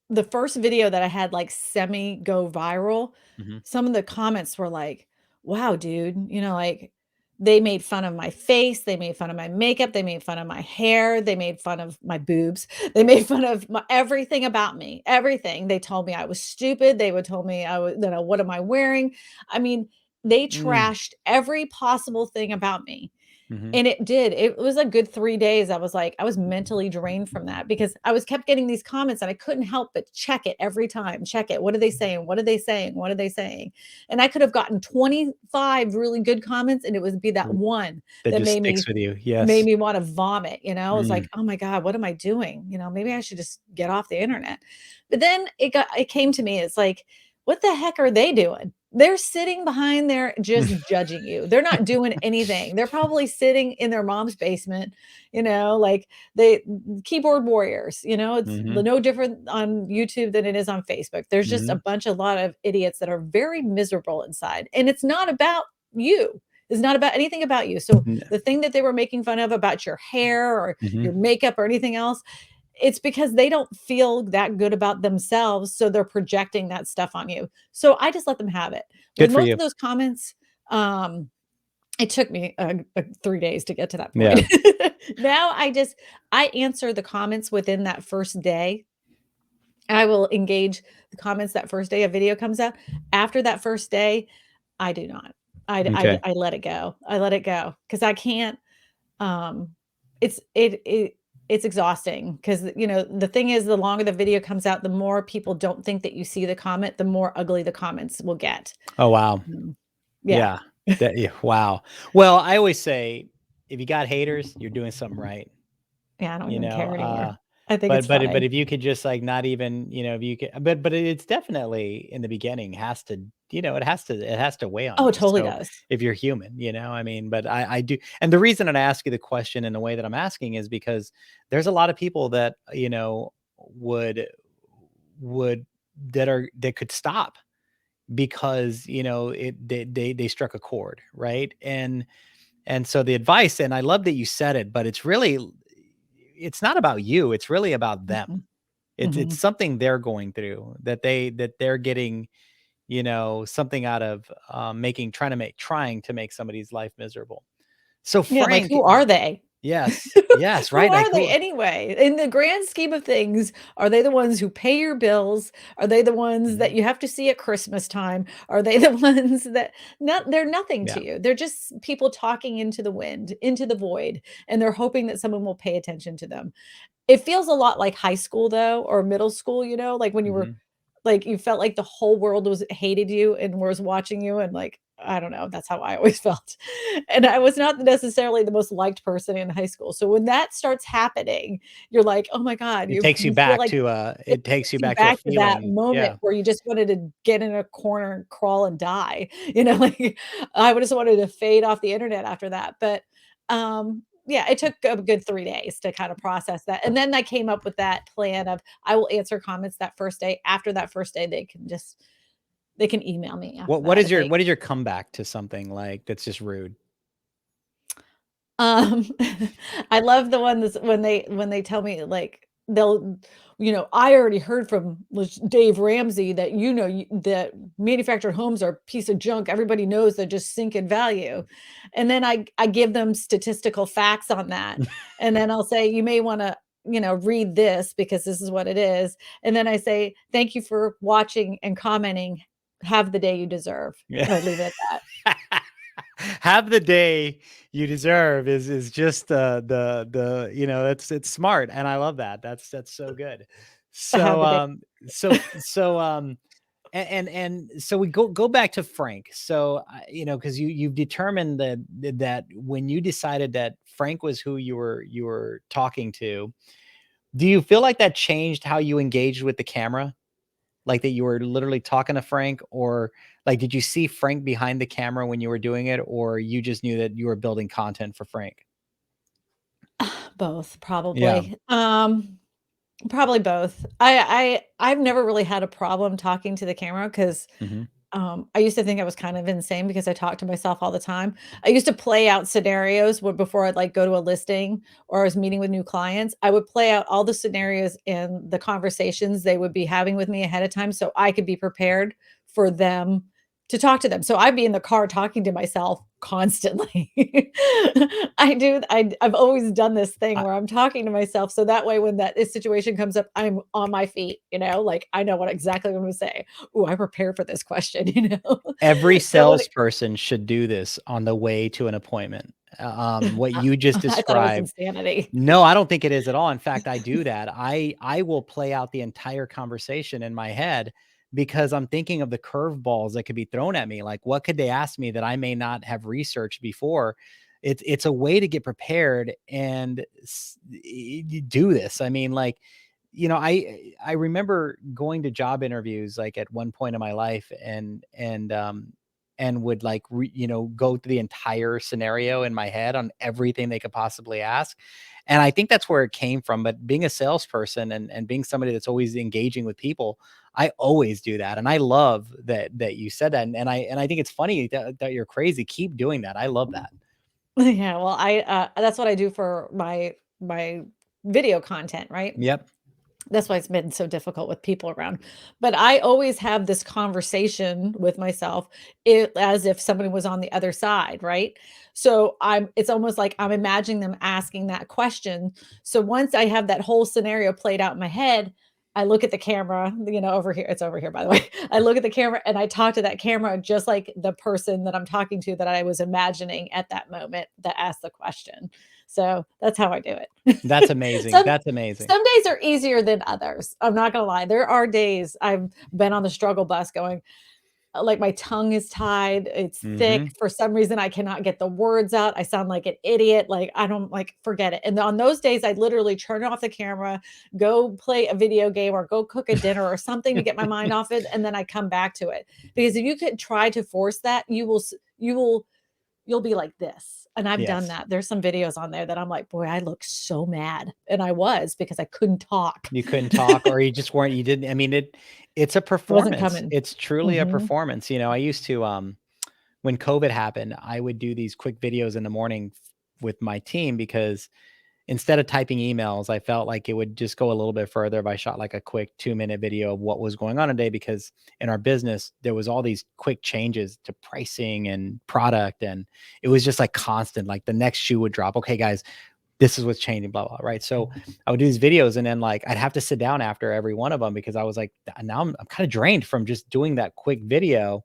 the first video that I had, like, semi go viral, Mhm. some of the comments were like, "Wow, dude," like, they made fun of my face, they made fun of my makeup, they made fun of my hair, they made fun of my boobs, they made fun of my everything about me, everything. They told me I was stupid, they would told me I was "What am I wearing?" I mean, they Mm. trashed every possible thing about me. Mhm. And it did. It was a good 3 days. I was like I was mentally drained from that because I was kept getting these comments and I couldn't help but check it every time. Check it. What are they saying? What are they saying? What are they saying? And I could have gotten 25 really good comments and it would be that Mm. one That that just made sticks me with you. made Yes. me wanna vomit. It's Mm. like, "Oh my god, what am I doing?" Maybe I should just get off the internet. But then it came to me, it's like, "What the heck are they doing?" They're sitting behind there just judging you. They're not doing anything. They're probably sitting in their mom's basement, like they keyboard warriors, it's Mhm. no different on YouTube than it is on Facebook. There's just a Mhm. lot of idiots that are very miserable inside, and it's not about you. It's not about anything about you. So N the thing that they were making fun of about your hair or your Mhm. makeup or anything else, it's because they don't feel that good about themselves, so they're projecting that stuff on you. So I just let them have it. With Good for most you. of those comments, it took me, 3 days to get to that point. Yeah. Now I answer the comments within that first day. I will engage the comments that first day a video comes out. After that first day, I do not. Okay. I let it go. I let it go because I can't, um, it's it it it's exhausting because the thing is the longer the video comes out, the more people don't think that you see the comment, the more ugly the comments will get. Oh, wow. Yeah. Yeah. Yeah, wow. Well, I always say, if you got haters, you're doing something right, Yeah, I don't you even know, care anymore. I think it's but funny. if you could just, like, not even, if you could but it's definitely in the beginning has to, it has to weigh on Oh, it you, totally so does. if you're human, I mean, but I do and the reason I ask you the question in the way that I'm asking is because there's a lot of people that, would would that could stop because, they struck a chord, right? And so the advice, and I love that you said it, but it's not about you, it's really about them. Mhm. It's Mhm. something they're going through that they're getting, something out of, trying to make somebody's life miserable. So Yeah, like, Frank, who are they? Yes. Yes. Who Right. Like are they who? anyway? In the grand scheme of things, are they the ones who pay your bills? Are they the ones that Mhm. you have to see at Christmas time? Are they the ones that not they're nothing Yeah. to you. They're just people talking into the wind, into the void, and they're hoping that someone will pay attention to them. It feels a lot like high school though, or middle school, like when you were Mhm. like, you felt like the whole world was hated you and was watching you and, like, I don't know, that's how I always felt. And I was not necessarily the most liked person in high school. So when that starts happening, you're like, "Oh my god," It takes you you feel back like to it it takes you takes you back to a back to that feeling. moment Yeah. where you just wanted to get in a corner and crawl and die, like, I would just wanted to fade off the internet after that, but, yeah, it took a good 3 days to kind of process that, and then I came up with that plan of I will answer comments that first day. After that first day, they can email me after What that is if your they what is your comeback to something like that's just rude? um, I love the ones when they tell me, like, they'll "I already heard from Dave Ramsey that, that manufactured homes are a piece of junk. Everybody knows they just sink in value." And then I give them statistical facts on that, and then I'll say, "You may wanna, read this because this is what it is." And then I say, "Thank you for watching and commenting. Have the day you deserve." Yeah. And I leave it at that. Have the day you deserve is just that's it's smart, and I love that. That's so good. Have So the day. and so we go back to Frank. So because you've determined that when you decided that Frank was who you were talking to, do you feel like that changed how you engaged with the camera? Like that you were literally talking to Frank, or like did you see Frank behind the camera when you were doing it, or you just knew that you were building content for Frank? Both, Yeah. probably. Probably both. I've never really had a problem talking to the camera because Mhm. I used to think I was kind of insane because I talked to myself all the time. I used to play out scenarios where before I'd like go to a listing or I was meeting with new clients, I would play out all the scenarios and the conversations they would be having with me ahead of time so I could be prepared for them to talk to them. So I'd be in the car talking to myself constantly. I've always done this thing I where I'm talking to myself so that way when that situation comes up, I'm on my feet, like I know what exactly what I'm gonna say. "Ooh, I prepared for this question," Every So when it salesperson should do this on the way to an appointment. What you just I thought it was described. insanity. No, I don't think it is at all. In fact, I do that. I will play out the entire conversation in my head because I'm thinking of the curveballs that could be thrown at me. Like, what could they ask me that I may not have researched before? It's a way to get prepared and you do this. I mean, like, I remember going to job interviews like at one point in my life and would like go through the entire scenario in my head on everything they could possibly ask. And I think that's where it came from. But being a salesperson and being somebody that's always engaging with people, I always do that. And I love that you said that. And I think it's funny that you're crazy. Keep doing that. I love that. Yeah, well, that's what I do for my video content, right? Yep. That's why it's been so difficult with people around. But I always have this conversation with myself as if somebody was on the other side, right? So it's almost like I'm imagining them asking that question. So once I have that whole scenario played out in my head, I look at the camera, over here. It's over here, by the way. I look at the camera and I talk to that camera just like the person that I'm talking to that I was imagining at that moment that asked the question. So that's how I do That's it. amazing. Some That's amazing. some days are easier than others. I'm not gonna lie. There are days I've been on the struggle bus going, like, my tongue is tied, it's thick. Hmm. For some reason, I cannot get the words out. I sound like an idiot. Like, I don't forget it. And on those days, I literally turn off the camera, go play a video game or go cook a dinner or something to get my mind off it, and then I come back to it. Because if you could try to force that, you'll be like this. And I've done Yes. that. There's some videos on there that I'm like, "Boy, I look so mad." And I was because I couldn't talk. You couldn't talk or you just weren't you didn't I mean, it's a It wasn't performance. coming. It's truly a Mhm. performance. I used to, when COVID happened, I would do these quick videos in the morning with my team because instead of typing emails, I felt like it would just go a little bit further if I shot like a quick 2-minute video of what was going on today because in our business, there was all these quick changes to pricing and product, and it was just like constant, like the next shoe would drop. Okay, guys, this is what's changing, blah, blah, right? So I would do these videos and then like I'd have to sit down after every one of them because I was like, now I'm kind of drained from just doing that quick video.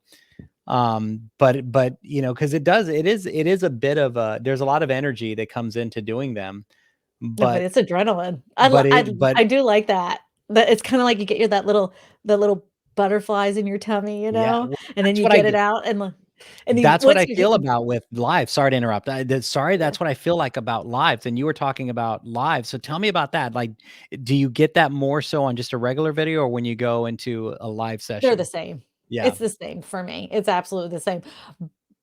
But because it is a bit of a there's a lot of energy that comes into doing them. No, but But it's adrenaline. but it but I do like that. That it's kinda like you get your the little butterflies in your tummy, yeah, and then that's you what I get it out and you That's what once I you feel get about with live. Sorry to interrupt. Sorry, yeah, that's what I feel like about lives. And you were talking about live. So tell me about that. Like, do you get that more so on just a regular video or when you go into a live they're the session? same. Yeah. It's the same for me. It's absolutely the same.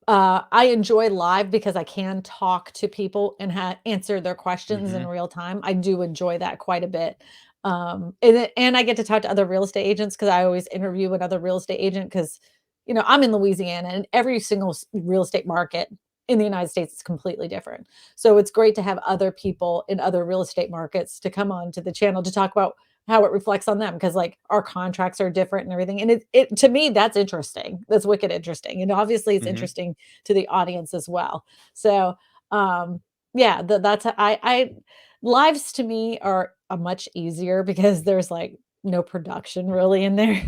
I enjoy live because I can talk to people and answer their questions in Hmm. real time. I do enjoy that quite a bit. And I get to talk to other real estate agents because I always interview another real estate agent because, I'm in Louisiana and every single real estate market in the United States is completely different. So it's great to have other people in other real estate markets to come on to the channel to talk about how it reflects on them because like our contracts are different and everything. And it to me, that's interesting. That's wicked interesting. And obviously it's Hmm. interesting to the audience as well. So yeah, that's I lives to me are a much easier because there's like no production really in there.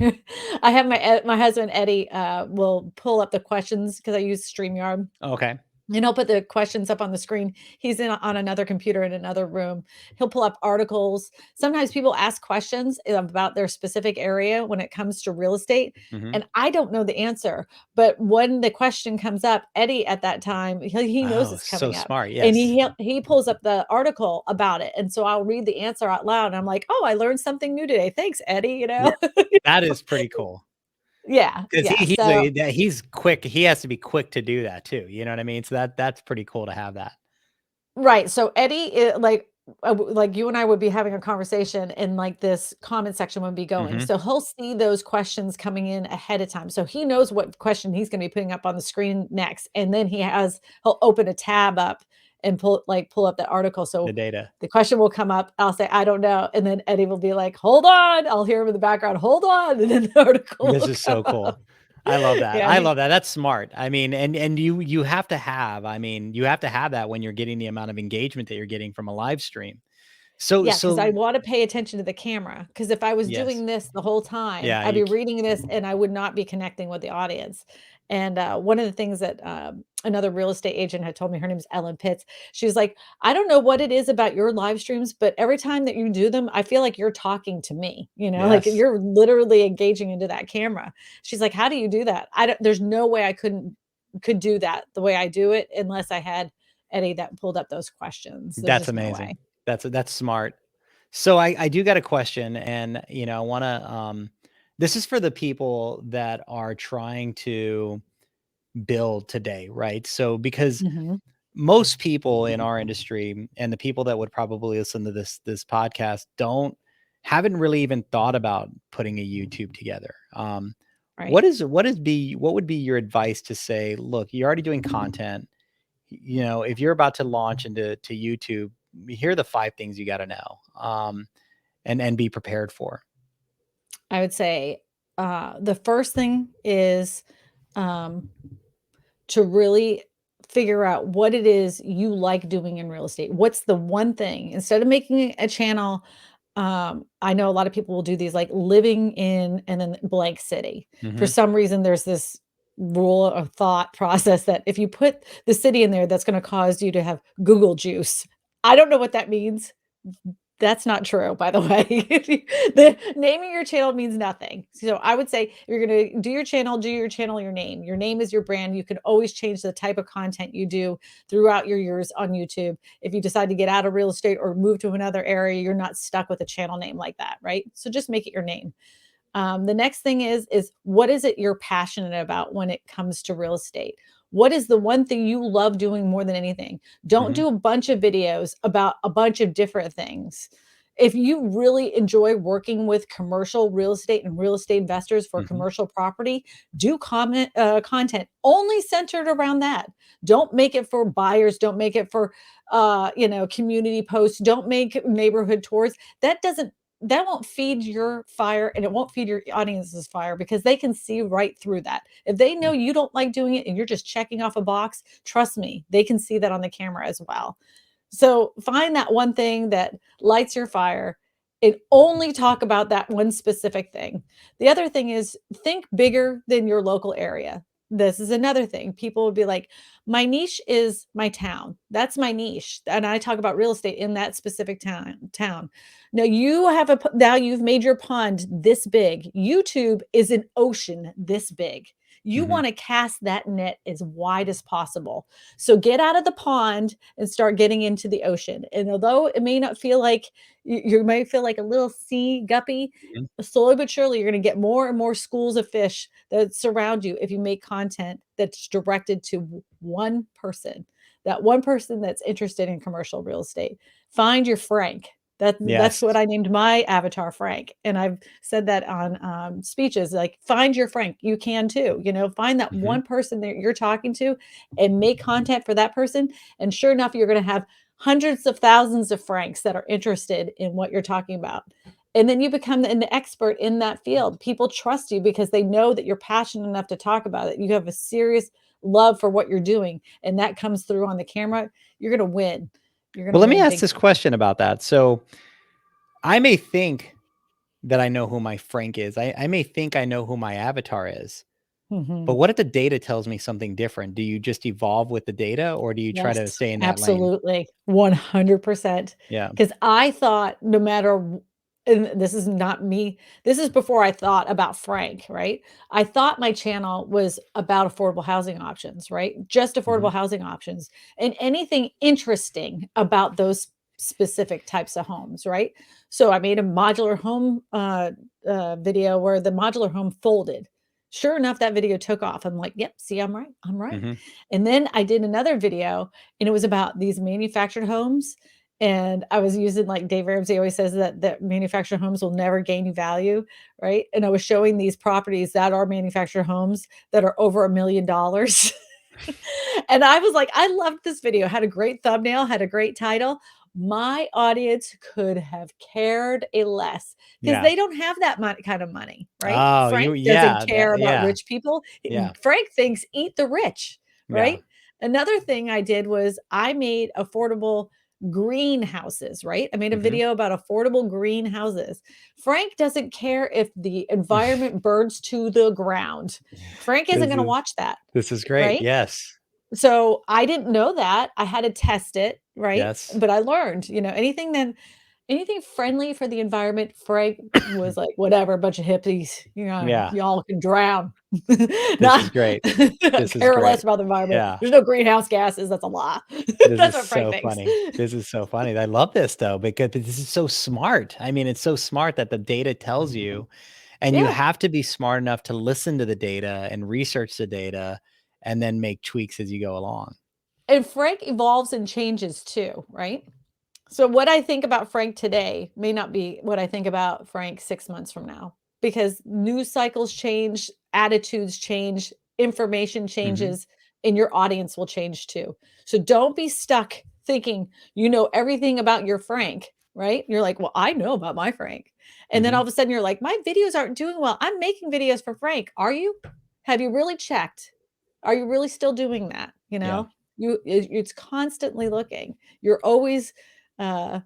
I have my husband Eddie will pull up the questions because I use StreamYard Okay. and he'll put the questions up on the screen. He's on another computer in another room. He'll pull up articles. Sometimes people ask questions about their specific area when it comes to real estate, Hmm. and I don't know the answer. But when the question comes up, Eddie at that time he knows Oh, it's so coming up, smart. and Yes. he pulls up the article about it, and so I'll read the answer out loud. And I'm like, oh, I learned something new today. Thanks, Eddie. Yeah. That is pretty cool. Yeah, Because yeah. So he's quick. He has to be quick to do that too. You know what I mean? So that's pretty cool to have that. right, so Eddie, like you and I would be having a conversation and like this comment section would be going. Hmm. So he'll see those questions coming in ahead of time. So he knows what question he's going to be putting up on the screen next. And then he'll open a tab up and pull up that article. The So data. the question will come up. I'll say, I don't know. And then Eddie will be like, hold on. I'll hear him in the background, hold on. And then the article This will is come so up. cool. I love that. Yeah. I love that. That's smart. I mean, and you have to have, you have to have that when you're getting the amount of engagement that you're getting from a live stream. So Yeah, because I so wanna pay attention to the camera. Because if I was yes. doing this the whole time, Yeah, I'd be reading this and I would not be connecting with the audience. And, one of the things that, another real estate agent had told me, her name is Ellen Pitts, she was like, "I don't know what it is about your live streams, but every time that you do them, I feel like you're talking to me, like, yes. you're literally engaging into that camera." She's like, "How do you do that?" I don't there's no way I could do that the way I do it unless I had Eddie that pulled up those questions. There's That's just no amazing. way. That's smart. So I do got a question and I want to this is for the people that are trying to build today, right? So because Mhm. most people in our industry and the people that would probably listen to this podcast haven't really even thought about putting a YouTube together. Right. What would be your advice to say, look, you're already doing content. If you're about to launch into YouTube, here are the 5 things you got to know, and be prepared for. I would say, the first thing is, um, to really figure out what it is you like doing in real estate. What's the one thing instead of making a channel, I know a lot of people will do these like living in and then blank city. For Hmm. some reason, there's this rule or thought process that if you put the city in there, that's going to cause you to have Google juice. I don't know what that means. That's not true, by the way. The naming your channel means nothing. So I would say if you're gonna do your channel your name. Your name is your brand. You can always change the type of content you do throughout your years on YouTube. If you decide to get out of real estate or move to another area, you're not stuck with a channel name like that, right? So just make it your name. The next thing is what is it you're passionate about when it comes to real estate? What is the one thing you love doing more than anything? Don't Hmm. do a bunch of videos about a bunch of different things. If you really enjoy working with commercial real estate and real estate investors for Hmm. commercial property, do content only centered around that. Don't make it for buyers. Don't make it for community posts. Don't make neighborhood tours. That won't feed your fire and it won't feed your audience's fire because they can see right through that. If they know you don't like doing it and you're just checking off a box, trust me, they can see that on the camera as well. So find that one thing that lights your fire and only talk about that one specific thing. The other thing is think bigger than your local area. This is another thing. People would be like, my niche is my town. That's my niche. And I talk about real estate in that specific town. Now now you've made your pond this big. YouTube is an ocean this big. You Hmm. want to cast that net as wide as possible. So get out of the pond and start getting into the ocean. And although it may not feel like you might feel like a little sea guppy, Hmm. slowly but surely you're going to get more and more schools of fish that surround you if you make content that's directed to one person, that one person that's interested in commercial real estate. Find your Frank. That's Yes. what I named my avatar, Frank, and I've said that on speeches. Like, find your Frank. You can too. Find that Hmm. one person that you're talking to, and make content for that person. And sure enough, you're going to have hundreds of thousands of Franks that are interested in what you're talking about. And then you become an expert in that field. People trust you because they know that you're passionate enough to talk about it. You have a serious love for what you're doing, and that comes through on the camera. You're going to win. You're going Well, to let me win ask big. this question about that. So I may think that I know who my Frank is. I may think I know who my avatar is. But Mhm. what if the data tells me something different? Do you just evolve with the data, or do you try Yes, to stay in that lane? absolutely, 100%. Yeah. Because I thought no matter w and this is not me, this is before I thought about Frank, right? I thought my channel was about affordable housing options, right? Just affordable Mhm. housing options, and anything interesting about those specific types of homes, right? So I made a modular home, video where the modular home folded. Sure enough, that video took off. I'm like, "Yep, see, I'm right, I'm right." Mhm. And then I did another video, and it was about these manufactured homes, and I was using, like, Dave Ramsey always says that manufactured homes will never gain you value, right? And I was showing these properties that are manufactured homes that are over $1,000,000. And I was like, I loved this video, had a great thumbnail, had a great title. My audience could have cared a less because Yeah. they don't have that kind of money, right? Oh, Frank doesn't yeah, care that about yeah, rich people. yeah, Frank thinks eat the rich, yeah. right? Another thing I did was I made affordable greenhouses, right? I made a Mhm. video about affordable greenhouses. Frank doesn't care if the environment burns to the ground. Frank isn't This going to is watch that, this is great. right? Yes. So, I didn't know that, I had to test it, right? Yes. But I learned, anything friendly for the environment, Frank was like, "Whatever, bunch of hippies, Yeah. y'all can drown." This is Not great. This is care less great. about the environment. Yeah. There's no greenhouse gases, that's a lie. This That's is what Frank so thinks. funny. This is so funny. I love this though, because this is so smart. I mean, it's so smart that the data tells you, and you Yeah, have to be smart enough to listen to the data and research the data and then make tweaks as you go along. and Frank evolves and changes too, right? So what I think about Frank today may not be what I think about Frank 6 months from now, because news cycles change, attitudes change, information Mhm. changes, and your audience will change too. So don't be stuck thinking you know everything about your Frank, right? You're like, "Well, I know about my Frank." And then all Mhm. of a sudden you're like, "My videos aren't doing well. I'm making videos for Frank." Are you? Have you really checked? Are you really still doing that, Yeah. It's constantly looking. You're always, uh,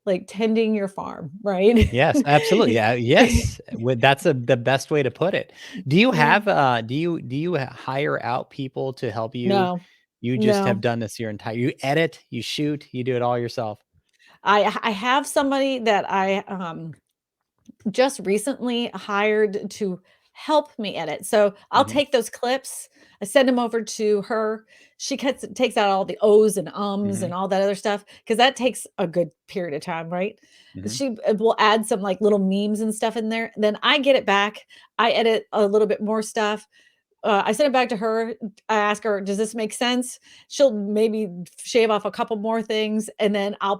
like, tending your farm, right? Yes, absolutely. Yeah, yes. That's the best way to put it. Do you Yeah. have, do you hire out people to help you? No, You just have no. done this your entire you edit, you shoot, you do it all yourself? I have somebody that I, just recently hired to help me edit. So I'll Mhm. take those clips, I send them over to her. She takes out all the O's and ums Mhm. and all that other stuff because that takes a good period of time, right? Mhm. She will add some like little memes and stuff in there. Then I get it back. I edit a little bit more stuff. I send it back to her. I ask her, "Does this make sense?" She'll maybe shave off a couple more things, and then I'll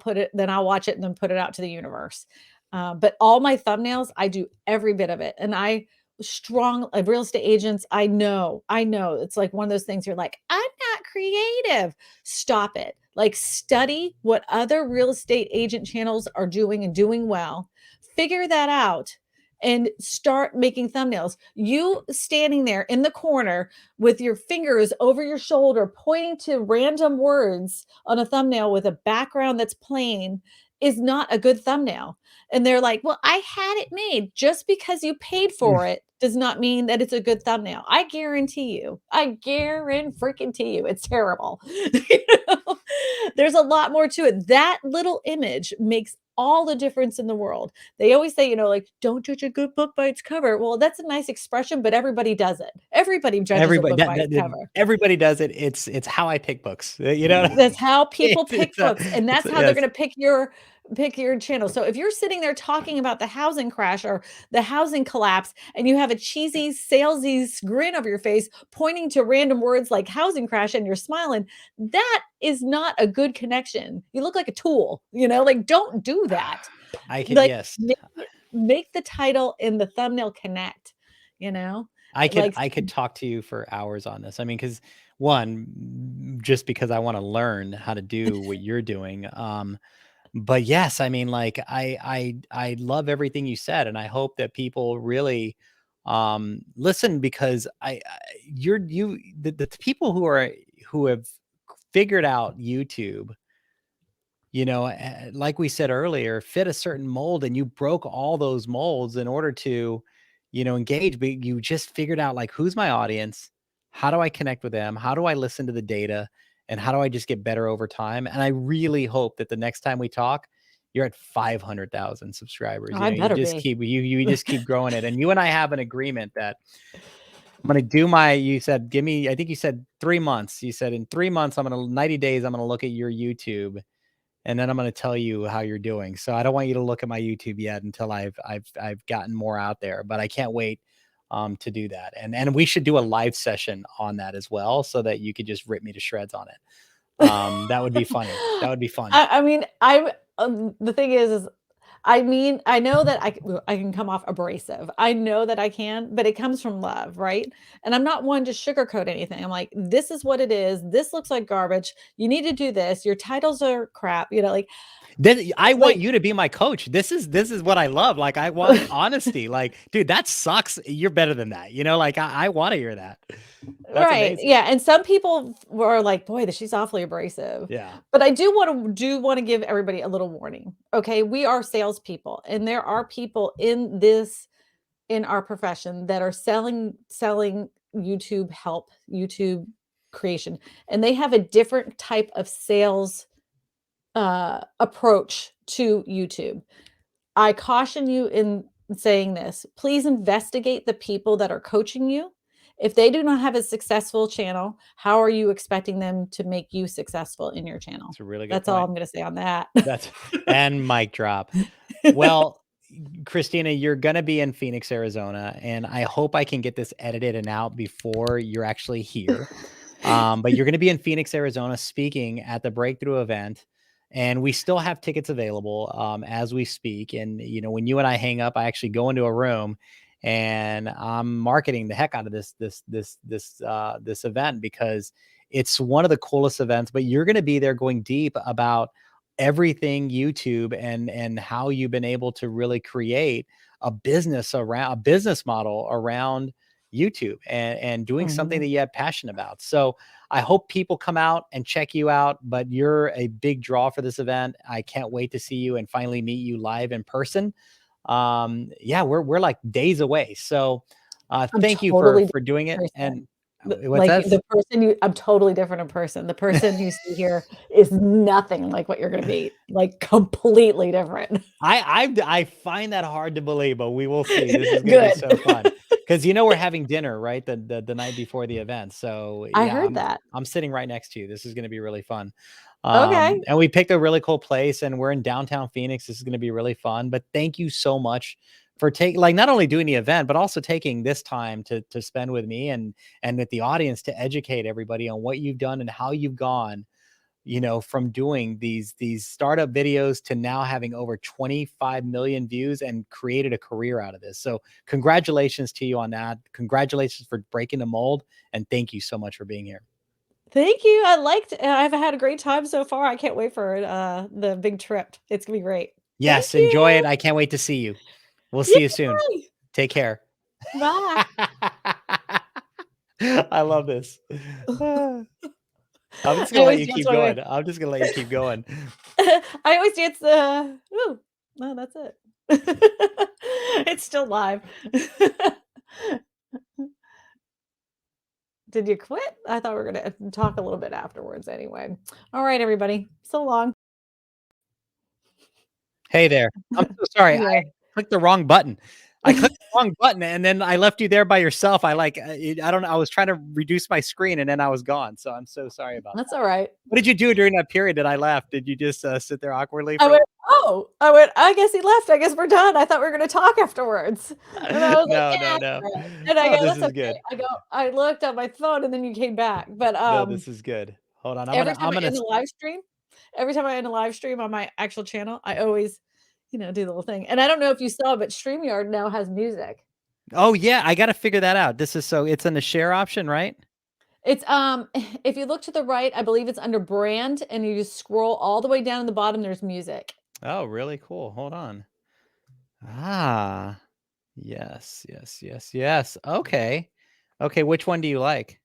watch it and then put it out to the universe. But all my thumbnails, I do every bit of it, and I strong real estate agents, I know. It's like one of those things you're like, "I'm not creative." Stop it. Like, study what other real estate agent channels are doing and doing well. Figure that out and start making thumbnails. You standing there in the corner with your fingers over your shoulder, pointing to random words on a thumbnail with a background that's plain is not a good thumbnail. And they're like, well, I had it made. Just because you paid for it does not mean that it's a good thumbnail. I guarantee you, freaking you, it's terrible. You know? There's a lot more to it. That little image makes all the difference in the world. They always say, like, don't judge a good book by its cover. Well, that's a nice expression, but everybody does it. Everybody judges a Everybody book by its cover. everybody does it. It's how I pick books. You know what I That's how mean? people pick books, and It's that's a how they're yes. gonna pick your channel. So if you're sitting there talking about the housing crash or the housing collapse, and you have a cheesy, salesy grin of your face, pointing to random words like housing crash, and you're smiling, that is not a good connection. You look like a tool, like, don't do that. I could Like, yes. make the title and the thumbnail connect, you know? Like I could talk to you for hours on this. I mean, because one, just because I want to learn how to do what you're doing. But yes, I mean, like I love everything you said, and I hope that people really listen because the people who have figured out YouTube, like we said earlier, fit a certain mold, and you broke all those molds in order to, engage. But you just figured out, like, who's my audience? How do I connect with them? How do I listen to the data? And how do I just get better over time? And I really hope that the next time we talk, you're at 500,000 subscribers. I You better just be. you just keep growing it. And you and I have an agreement that I'm gonna do my. You said give me. I think you said 3 months. You said in 3 months, 90 days. I'm gonna look at your YouTube, and then I'm going to tell you how you're doing. So I don't want you to look at my YouTube yet until I've gotten more out there, but I can't wait to do that. And we should do a live session on that as well, so that you could just rip me to shreds on it. That would be funny. That would be fun. I mean, the thing is I mean, I know that I can come off abrasive. I know that I can, but it comes from love, right? And I'm not one to sugarcoat anything. I'm like, this is what it is. This looks like garbage. You need to do this. Your titles are crap. Then I want Like you to be my coach. This is what I love. Like, I want honesty. Like, dude, that sucks. You're better than that. Like, I want to hear that. That's right. amazing. Yeah. And some people were like, boy, she's awfully abrasive. Yeah. But I do want to give everybody a little warning. Okay. We are salespeople, and there are people in our profession that are selling YouTube help, YouTube creation, and they have a different type of sales approach to YouTube. I caution you in saying this. Please investigate the people that are coaching you. If they do not have a successful channel, how are you expecting them to make you successful in your channel? It's a really good That's all I'm point. going to say on that. That's and mic drop. Well, Christina, you're going to be in Phoenix, Arizona, and I hope I can get this edited and out before you're actually here. But you're going to be in Phoenix, Arizona, speaking at the Breakthrough event, and we still have tickets available as we speak. And when you and I hang up, I actually go into a room, and I'm marketing the heck out of this event, because it's one of the coolest events. But you're going to be there going deep about everything YouTube, and how you've been able to really create a business model around YouTube, and doing something Mhm. that you have passion about. So I hope people come out and check you out, but you're a big draw for this event. I can't wait to see you and finally meet you live in person. Yeah, we're like days away. So I'm thank you for totally doing different it. And person. what's Like, that? the person I'm totally different in person. The person you see here is nothing like what you're gonna meet, like, completely different. I find that hard to believe, but we will see. This is gonna be Good. so fun, because we're having dinner, right? The night before the event. So I yeah, heard that. I'm sitting right next to you. This is gonna be really fun. Okay. And we picked a really cool place, and we're in downtown Phoenix. This is gonna be really fun. But thank you so much for taking, like, not only doing the event, but also taking this time to spend with me, and with the audience, to educate everybody on what you've done and how you've gone, from doing these startup videos to now having over 25 million views, and created a career out of this. So congratulations to you on that. Congratulations for breaking the mold. And thank you so much for being here. Thank you. I've had a great time so far. I can't wait for, the big trip. It's gonna be great. Thank Yes, enjoy it. you. I can't wait to see you. We'll see you soon. Yay. Take care. Bye. I love this. I'm just I gonna let always you dance keep my way. going. I'm just gonna let you keep going. I always dance the ooh, no, that's it. It's still live. Did you quit? I thought we were gonna talk a little bit afterwards anyway. All right, everybody. So long. Hey there. I'm so sorry. I Yeah. clicked the wrong button. I clicked the wrong button and then I left you there by yourself. I don't know. I was trying to reduce my screen and then I was gone. So I'm so sorry about That's that. all right. What did you do during that period that I left? Did you just sit there awkwardly I for a went, "Oh." I guess he left. I guess we're done. I thought we were gonna talk afterwards." And I was like, No, "Yeah, no, that's no. all right." And I Oh, go, this "That's is okay." good. I looked at my phone and then you came back. But, No, this is good. Hold on. every time I'm I gonna end a live stream on my actual channel, I always, do the little thing. And I don't know if you saw, but StreamYard now has music. Oh yeah, I gotta figure that out. It's in the share option, right? It's, if you look to the right, I believe it's under brand, and you just scroll all the way down to the bottom, there's music. Oh, really cool. Hold on. Ah, yes, yes, yes, yes. Okay. Okay, which one do you like?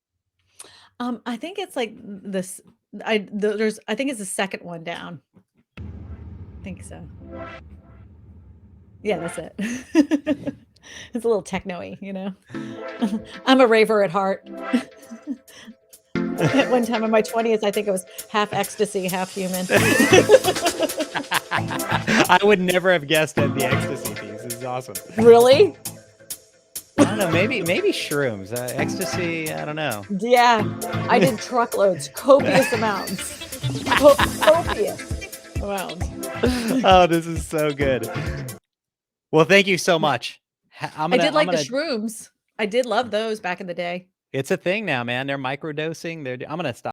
I think it's like this there's I think it's the second one down. I think so. Yeah, that's it. It's a little techno-y, you know? I'm a raver at heart. At one time in my 20s, I think it was half ecstasy, half human. I would never have guessed at the ecstasy piece. This is awesome. Really? I don't know, maybe shrooms, ecstasy, I don't know. Yeah, I did truckloads, copious amounts. Copious amounts. Oh, this is so good. Well, thank you so much. I did I'm like the gonna shrooms. I did love those back in the day. it's a thing now, man. They're microdosing. I'm gonna stop.